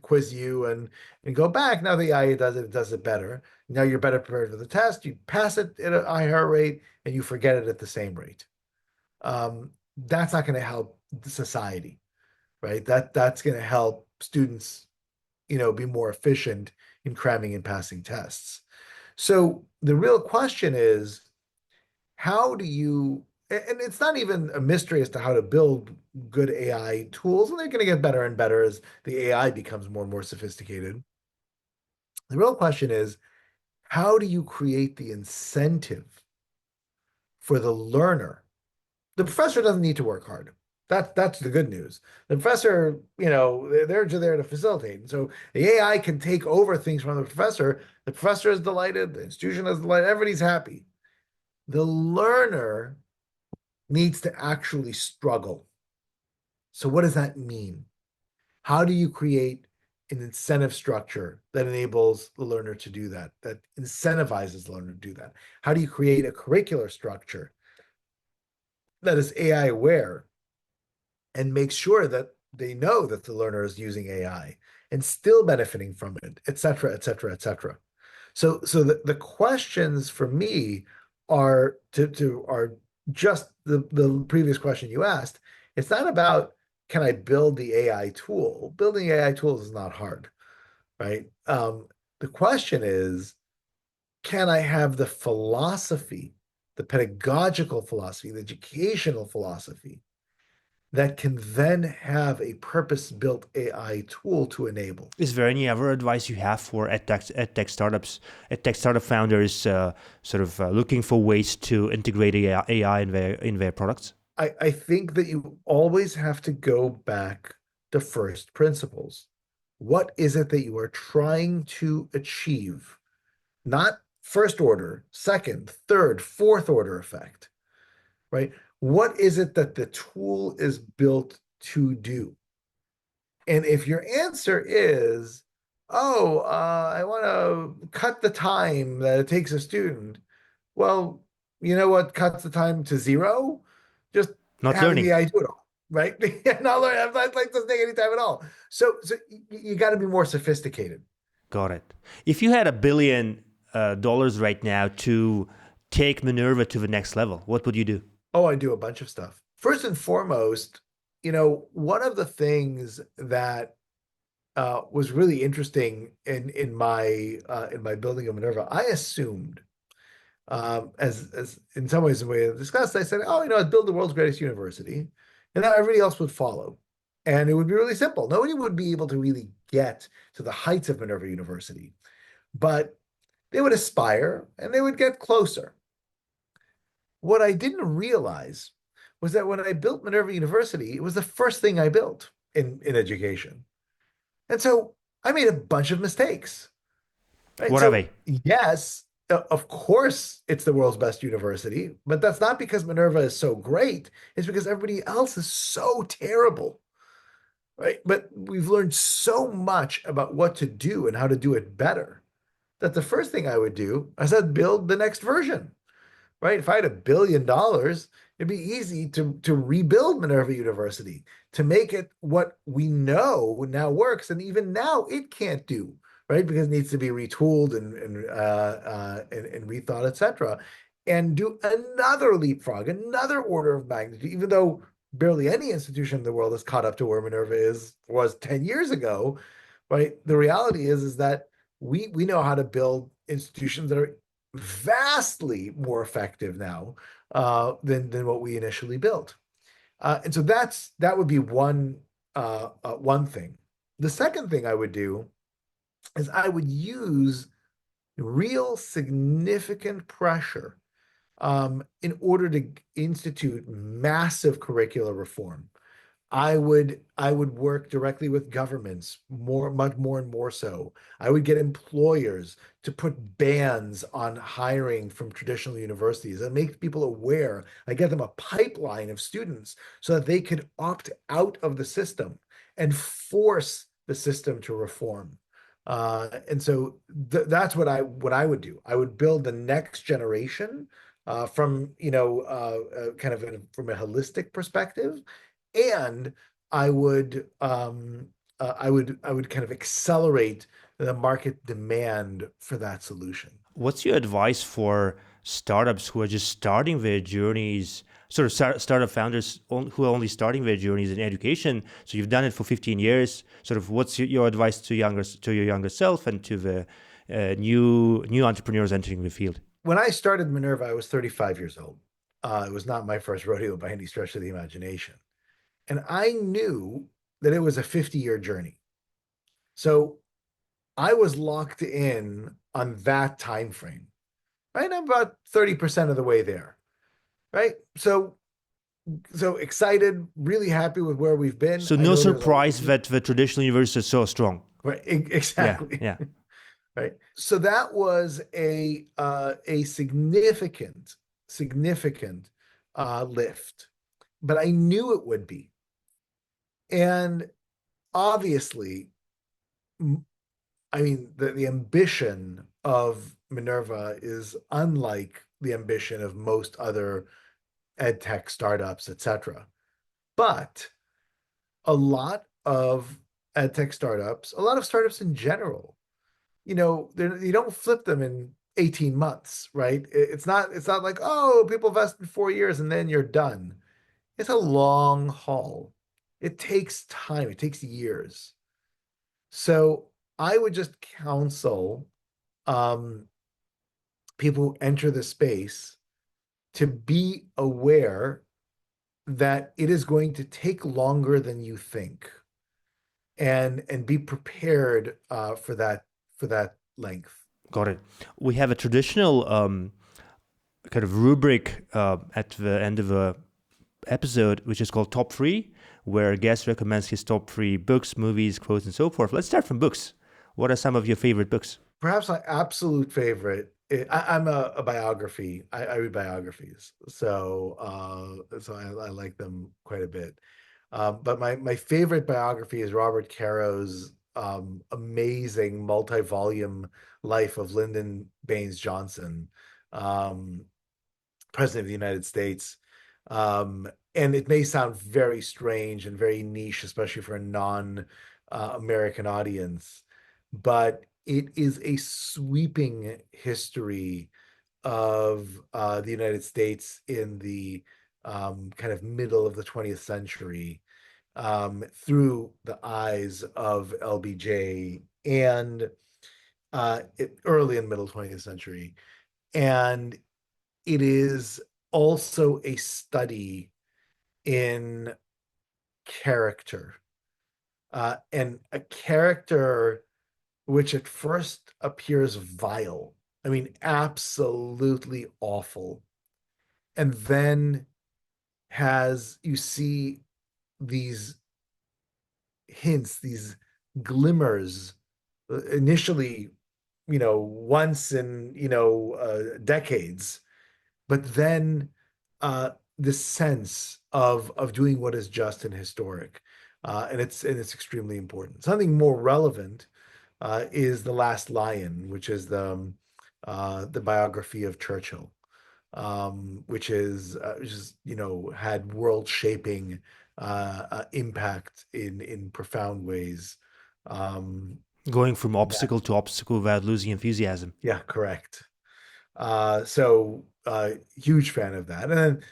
quiz you and go back, now the AI does it better. Now you're better prepared for the test. You pass it at a higher rate and you forget it at the same rate. That's not going to help society, right? That's going to help students, be more efficient in cramming and passing tests. So the real question is, how do you, and it's not even a mystery as to how to build good AI tools, and they're going to get better and better as the AI becomes more and more sophisticated. The real question is, how do you create the incentive for the learner? The professor doesn't need to work hard. That's the good news. The professor, they're just there to facilitate. And so the AI can take over things from the professor. The professor is delighted, the institution is delighted, everybody's happy. The learner needs to actually struggle. So what does that mean? How do you create an incentive structure that enables the learner to do that, that incentivizes the learner to do that? How do you create a curricular structure that is AI aware and makes sure that they know that the learner is using AI and still benefiting from it, et cetera, et cetera, et cetera? So the questions for me are just the previous question you asked. It's not about, can I build the AI tool? Building AI tools is not hard, right? The question is, can I have the philosophy, the pedagogical philosophy, the educational philosophy that can then have a purpose-built AI tool to enable? Is there any other advice you have for edtech startups, edtech startup founders, looking for ways to integrate AI in their products? I think that you always have to go back to first principles. What is it that you are trying to achieve? Not first order, second, third, fourth order effect, right? What is it that the tool is built to do? And if your answer is, oh, I want to cut the time that it takes a student, well, you know what cuts the time to zero? Just Not having learning. the AI do it all, right? Not learning, I'm not like doesn't take any time at all. So you got to be more sophisticated. Got it. If you had $1 billion right now to take Minerva to the next level, what would you do? Oh, I do a bunch of stuff. First and foremost, one of the things that was really interesting in my building of Minerva, I assumed, as in some ways the way I discussed, I said, oh, I'd build the world's greatest university, and then everybody else would follow, and it would be really simple. Nobody would be able to really get to the heights of Minerva University, but they would aspire and they would get closer. What I didn't realize was that when I built Minerva University, it was the first thing I built in education. And so I made a bunch of mistakes, right? What are So, they? yes, of course, it's the world's best university, but that's not because Minerva is so great. It's because everybody else is so terrible, right? But we've learned so much about what to do and how to do it better that the first thing I would do is I'd build the next version, right? If I had $1 billion, it'd be easy to rebuild Minerva University, to make it what we know now works, and even now it can't do, right? Because it needs to be retooled and rethought, etc. And do another leapfrog, another order of magnitude, even though barely any institution in the world has caught up to where Minerva was 10 years ago, right? The reality is that we know how to build institutions that are vastly more effective now than what we initially built. And so that would be one thing. The second thing I would do is I would use real significant pressure in order to institute massive curricular reform. I would work directly with governments much more and more so. I would get employers to put bans on hiring from traditional universities and make people aware. I get them a pipeline of students so that they could opt out of the system and force the system to reform. And so that's what I would do. I would build the next generation from kind of from a holistic perspective, and I would kind of accelerate the market demand for that solution. What's your advice for startups who are just starting their journeys, sort of startup founders who are only starting their journeys in education? So you've done it for 15 years. Sort of, what's your advice to your younger self and to the new entrepreneurs entering the field? When I started Minerva, I was 35 years old. It was not my first rodeo by any stretch of the imagination. And I knew that it was a 50-year journey. So I was locked in on that time frame, right? I'm about 30% of the way there, right? So excited, really happy with where we've been. So I no know there's a surprise that the traditional university is so strong. right, Yeah, exactly. yeah. Right. So that was a significant lift, but I knew it would be. And obviously, I mean, the ambition of Minerva is unlike the ambition of most other EdTech startups, etc. But a lot of EdTech startups, a lot of startups in general, you don't flip them in 18 months, right? It's not like, oh, people invest in 4 years and then you're done. It's a long haul. It takes time, it takes years. So I would just counsel um, people who enter the space to be aware that it is going to take longer than you think, and be prepared for that length. Got it. We have a traditional kind of rubric at the end of a episode, which is called Top Three, where a guest recommends his top three books, movies, quotes, and so forth. Let's start from books. What are some of your favorite books? Perhaps my absolute favorite. I'm a biography. I read biographies, so I like them quite a bit. But my favorite biography is Robert Caro's amazing multi-volume life of Lyndon Baines Johnson, um, President of the United States. And it may sound very strange and very niche, especially for a non-American audience, but it is a sweeping history of the United States in the kind of middle of the 20th century, through the eyes of LBJ, and early and middle 20th century. And it is also a study in character, and a character which at first appears vile. I mean, absolutely awful. And then you see these hints, these glimmers, initially, once in, decades, but then the sense of doing what is just and historic, and it's extremely important. Something more relevant is The Last Lion, which is the biography of Churchill, which is had world shaping impact in profound ways. Um, Going from that obstacle to obstacle without losing enthusiasm. Yeah, correct. So huge fan of that. And then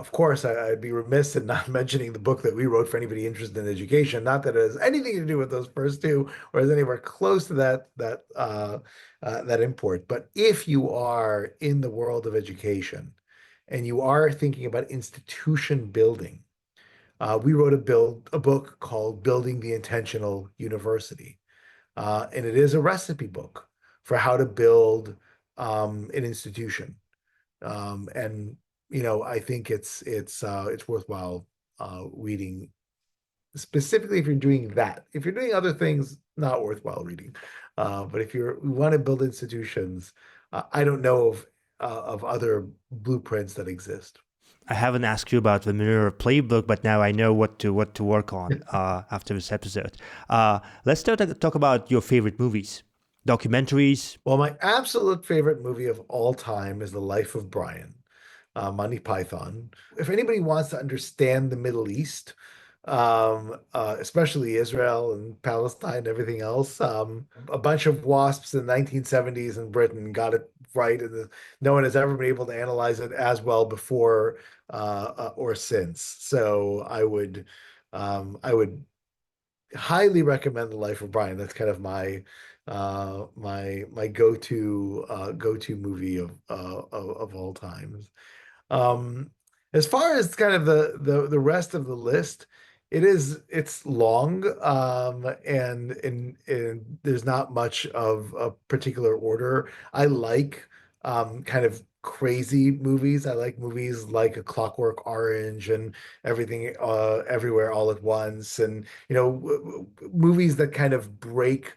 of course, I'd be remiss in not mentioning the book that we wrote for anybody interested in education. Not that it has anything to do with those first two, or is anywhere close to that import. But if you are in the world of education and you are thinking about institution building, we wrote a book called Building the Intentional University. And it is a recipe book for how to build an institution. And I think it's worthwhile reading, specifically if you're doing that. If you're doing other things, not worthwhile reading. But if you want to build institutions, I don't know of other blueprints that exist. I haven't asked you about the Minerva playbook, but now I know what to work on after this episode. Let's talk about your favorite movies, documentaries. Well, my absolute favorite movie of all time is The Life of Brian, Monty Python. If anybody wants to understand the Middle East, especially Israel and Palestine and everything else, a bunch of WASPs in the 1970s in Britain got it right, and no one has ever been able to analyze it as well before or since. So I would highly recommend The Life of Brian. That's kind of my go-to movie of all times. Um, as far as kind of the rest of the list, it's long, and there's not much of a particular order. I like kind of crazy movies. I like movies like A Clockwork Orange and Everything Everywhere All at Once, and movies that kind of break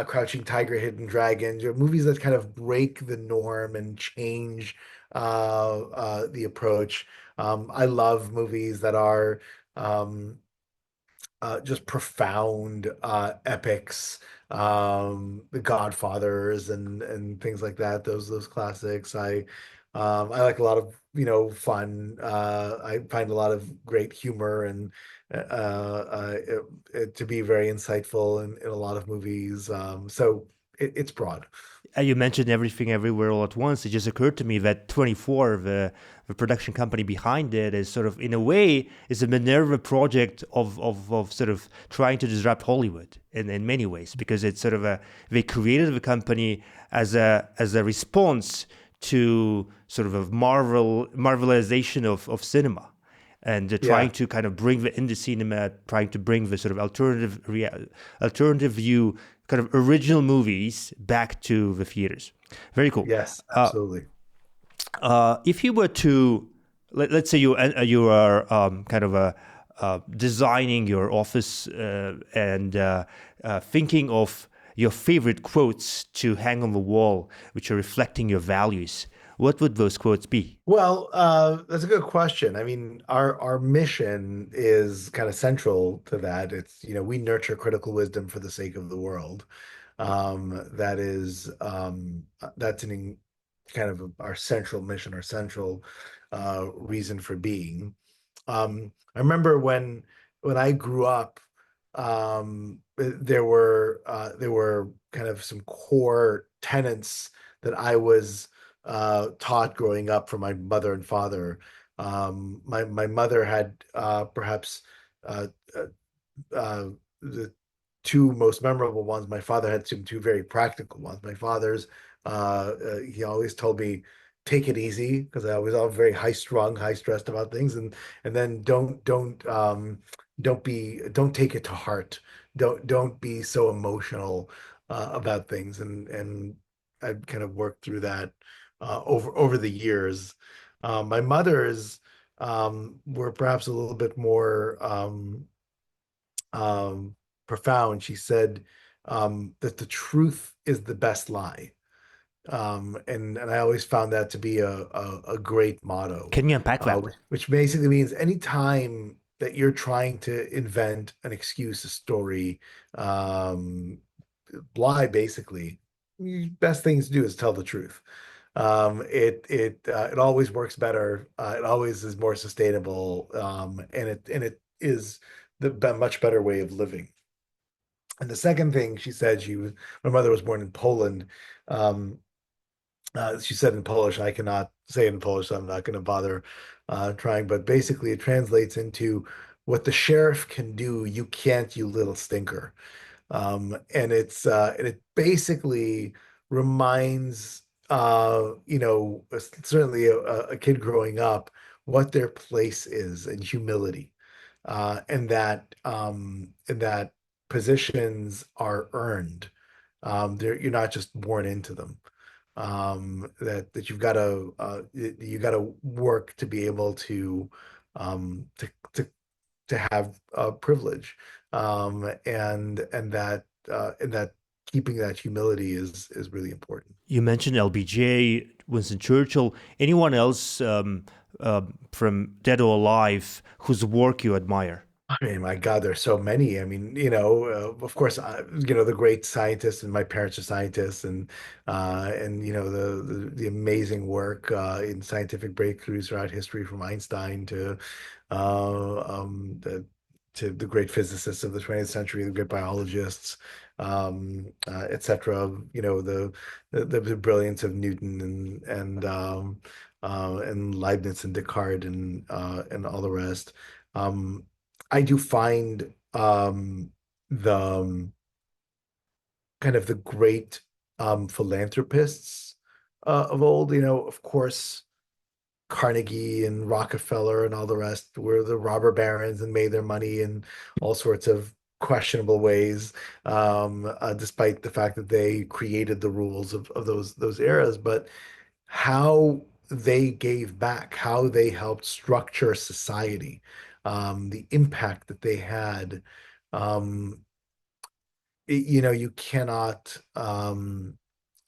Crouching Tiger, Hidden Dragon, movies that kind of break the norm and change the approach. I love movies that are just profound epics, The Godfathers and things like that. Those classics. I like a lot of fun. I find a lot of great humor and to be very insightful in a lot of movies. So it's broad. You mentioned Everything Everywhere All at Once. It just occurred to me that 24, the production company behind it, is sort of, in a way, is a Minerva project of sort of trying to disrupt Hollywood in many ways, because it's sort of they created the company as a response to sort of a marvelization of cinema, and trying Yeah. to kind of bring the indie cinema, trying to bring the sort of alternative view, kind of original movies back to the theaters. Very cool. Yes, absolutely. If you were to, let's say you are kind of designing your office and thinking of your favorite quotes to hang on the wall, which are reflecting your values, what would those quotes be? Well, that's a good question. I mean, our mission is kind of central to that. It's, we nurture critical wisdom for the sake of the world. That's kind of our central mission, our central reason for being. I remember when I grew up, there were kind of some core tenets that I was taught growing up from my mother and father. My mother had perhaps uh, uh, the two most memorable ones. My father had two very practical ones. My father's he always told me take it easy because I was all very high strung, high stressed about things, and then don't take it to heart. Don't be so emotional about things, and I've kind of worked through that over the years. My mother's were perhaps a little bit more profound. She said that the truth is the best lie. And I always found that to be a great motto, Can you unpack that? which basically means anytime that you're trying to invent an excuse, a story, lie, basically, best things to do is tell the truth. It always works better. It always is more sustainable, and it is much better way of living. And the second thing she said, my mother was born in Poland, um, She said in Polish. I cannot say it in Polish, so I'm not going to bother trying. But basically, it translates into what the sheriff can do, you can't, you little stinker. And it basically reminds certainly a kid growing up what their place is in humility, and that positions are earned. You're not just born into them. That you got to work to be able to um, to to to have privilege, and that keeping that humility is really important. You mentioned LBJ, Winston Churchill. Anyone else from dead or alive whose work you admire? I mean, my God, there's so many. I mean, of course, the great scientists, and my parents are scientists, and the amazing work in scientific breakthroughs throughout history, from Einstein uh, um, the, to the great physicists of the 20th century, the great biologists, etc. The brilliance of Newton and Leibniz and Descartes and all the rest. Um, I do find the kind of the great philanthropists of old, of course, Carnegie and Rockefeller and all the rest were the robber barons and made their money in all sorts of questionable ways, despite the fact that they created the rules of those eras. But how they gave back, how they helped structure society, the impact that they had. Um, you cannot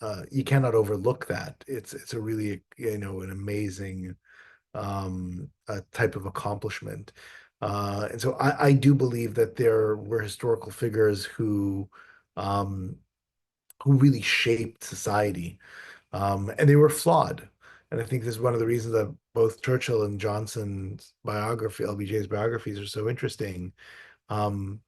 overlook that. It's a really, an amazing type of accomplishment. And so I do believe that there were historical figures um, who really shaped society, and they were flawed. And I think this is one of the reasons that both Churchill and Johnson's biography, LBJ's biographies, are so interesting. Um,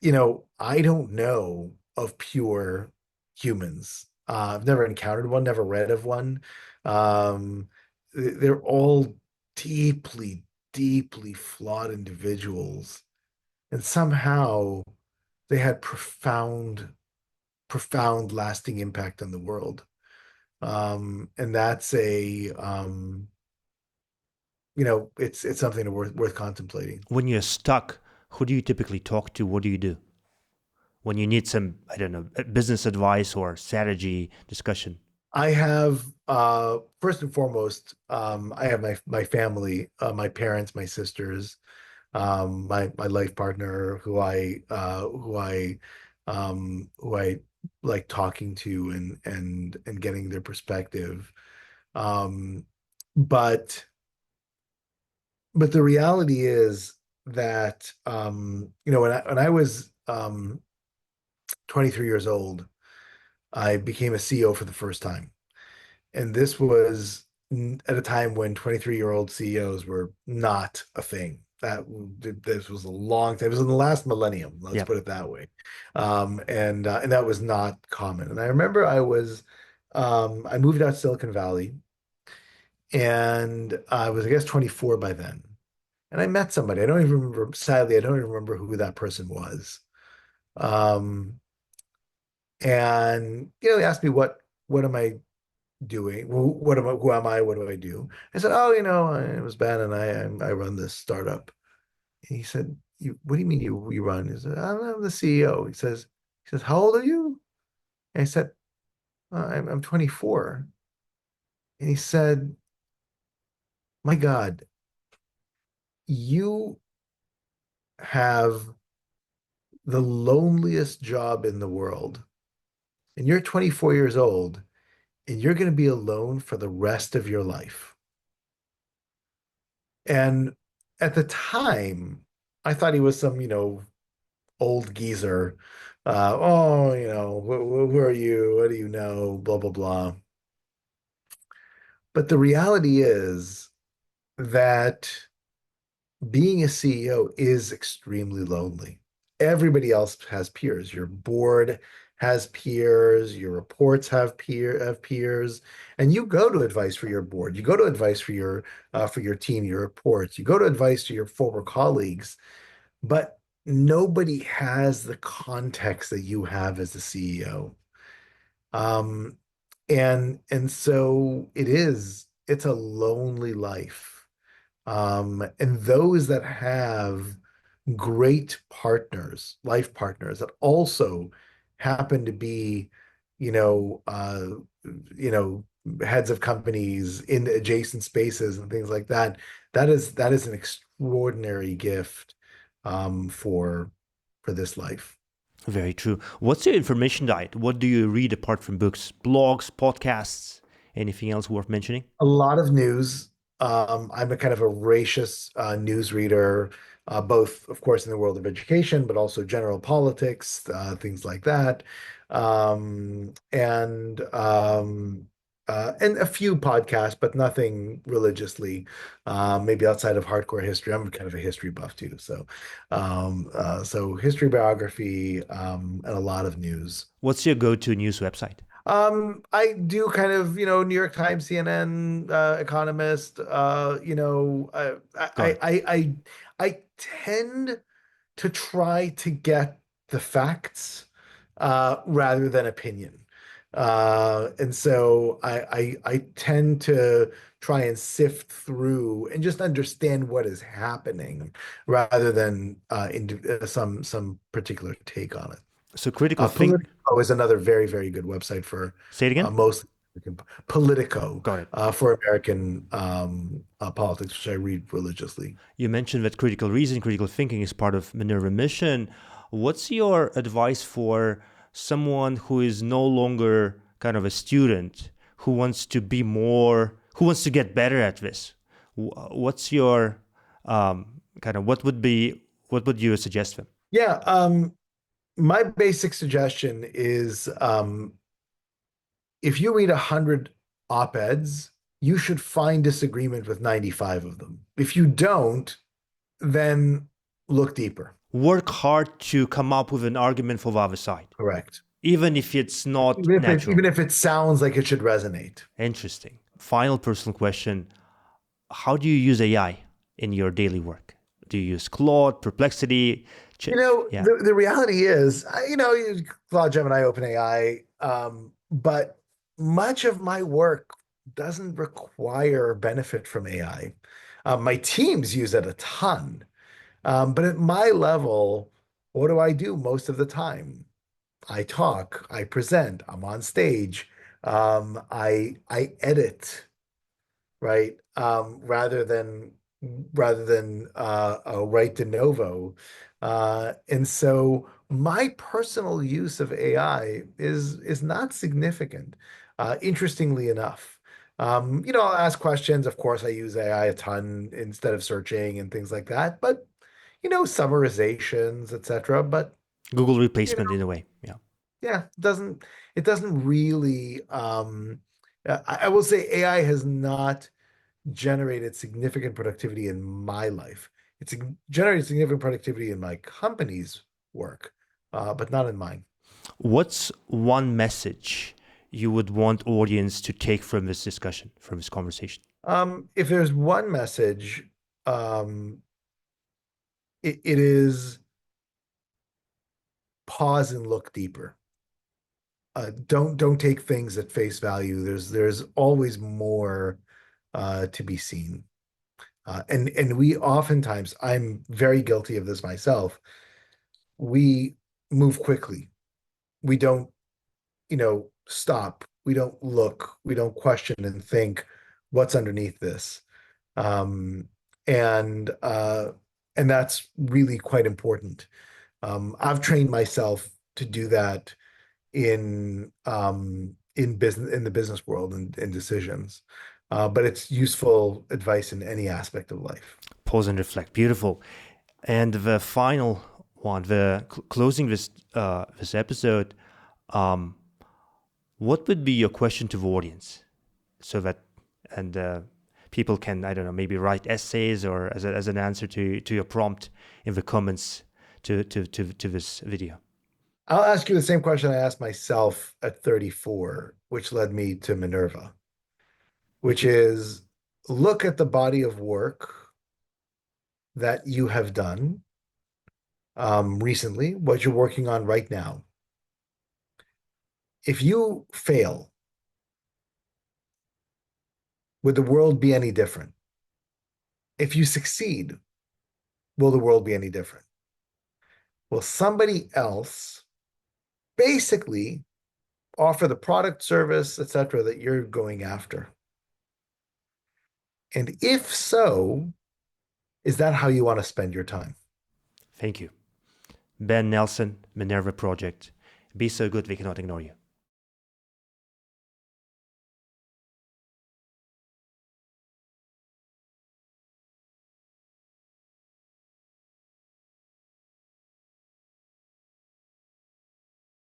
I don't know of pure humans. I've never encountered one, never read of one. Um, they're all deeply, deeply flawed individuals, and somehow they had profound, profound, lasting impact on the world. And that's it's something worth contemplating. When you're stuck, who do you typically talk to? What do you do? When you need some, I don't know, business advice or strategy discussion? I have first and foremost, I have my family, my parents, my sisters, my life partner who I like talking to and getting their perspective. Um, but but the reality is that when I was 23 years old, I became a CEO for the first time. And this was at a time when 23-year-old CEOs were not a thing. This was a long time. It was in the last millennium, let's Yeah. put it that way. And that was not common. And I remember I moved out to Silicon Valley, and I was, I guess, 24 by then. And I met somebody. I don't even remember, sadly, I don't even remember who that person was. Um, and they asked me what am I doing? Who am I? What do I do? I said, oh, it was Ben, and I run this startup. And he said, what do you mean you run? He said, I'm the CEO. He says, how old are you? And I said, I'm 24. And he said, my God, you have the loneliest job in the world, and you're 24 years old, and you're going to be alone for the rest of your life. And at the time, I thought he was some, old geezer. Oh, who are you? What do you know? Blah, blah, blah. But the reality is that being a CEO is extremely lonely. Everybody else has peers. Your board has peers, your reports have peers, and you go to advice for your board, you go to advice for your team, your reports, you go to advice to your former colleagues, but nobody has the context that you have as the CEO. Um, and so it's a lonely life. And those that have great partners, life partners that also happen to be, you know, uh, you know, heads of companies in adjacent spaces and things like that, that is an extraordinary gift for this life. Very true. What's your information diet? What do you read apart from books, blogs, podcasts, anything else worth mentioning? A lot of news. I'm a kind of a voracious news reader, both, of course, in the world of education, but also general politics, things like that, and a few podcasts, but nothing religiously. Maybe outside of hardcore history, I'm kind of a history buff too. So history, biography, and a lot of news. What's your go-to news website? I do kind of, New York Times, CNN, Economist, Got it. I tend to try to get the facts, rather than opinion. And so I tend to try and sift through and just understand what is happening rather than into some particular take on it. So critical think. Politico is another very, very good website for Say it again. mostly Politico, Got it. for American politics, which I read religiously. You mentioned that critical reason, critical thinking is part of Minerva mission. What's your advice for someone who is no longer kind of a student, who wants to be more, who wants to get better at this? What's your kind of what would you suggest them? Yeah, my basic suggestion is, if you read 100 op-eds, you should find disagreement with 95 of them. If you don't, then look deeper. Work hard to come up with an argument for the other side, Correct. even if it's not Even if it, natural. even if it sounds like it should resonate. Interesting. Final personal question. How do you use AI in your daily work? Do you use Claude, Perplexity? Yeah. The reality is, Claude, Gemini, OpenAI, but much of my work doesn't require or benefit from AI. My teams use it a ton. But at my level, what do I do most of the time? I talk, I present, I'm on stage, I edit, right? Rather than write de novo. And so my personal use of AI is not significant, interestingly enough. I'll ask questions. Of course, I use AI a ton instead of searching and things like that, but summarizations, etc. But Google you replacement know, in a way. Yeah. yeah, it doesn't really. I will say AI has not generated significant productivity in my life. It's generated significant productivity in my company's work, but not in mine. What's one message you would want audience to take from this discussion, from this conversation? If there's one message, um, it is pause and look deeper. Don't take things at face value. There's always more to be seen. And we oftentimes, I'm very guilty of this myself. We move quickly. We don't, stop. We don't look. We don't question and think what's underneath this. Um, and uh, and that's really quite important. I've trained myself to do that in the business world and decisions. But it's useful advice in any aspect of life. Pause and reflect. Beautiful. And the final one, the closing this episode, um, what would be your question to the audience, so that and people can, I don't know, maybe write essays or as an answer to your prompt in the comments to this video. I'll ask you the same question I asked myself at 34, which led me to Minerva, which is look at the body of work that you have done recently, what you're working on right now. If you fail, would the world be any different? If you succeed, will the world be any different? Will somebody else basically offer the product, service, etc., that you're going after? And if so, is that how you want to spend your time? Thank you. Ben Nelson, Minerva Project. Be so good we cannot ignore you.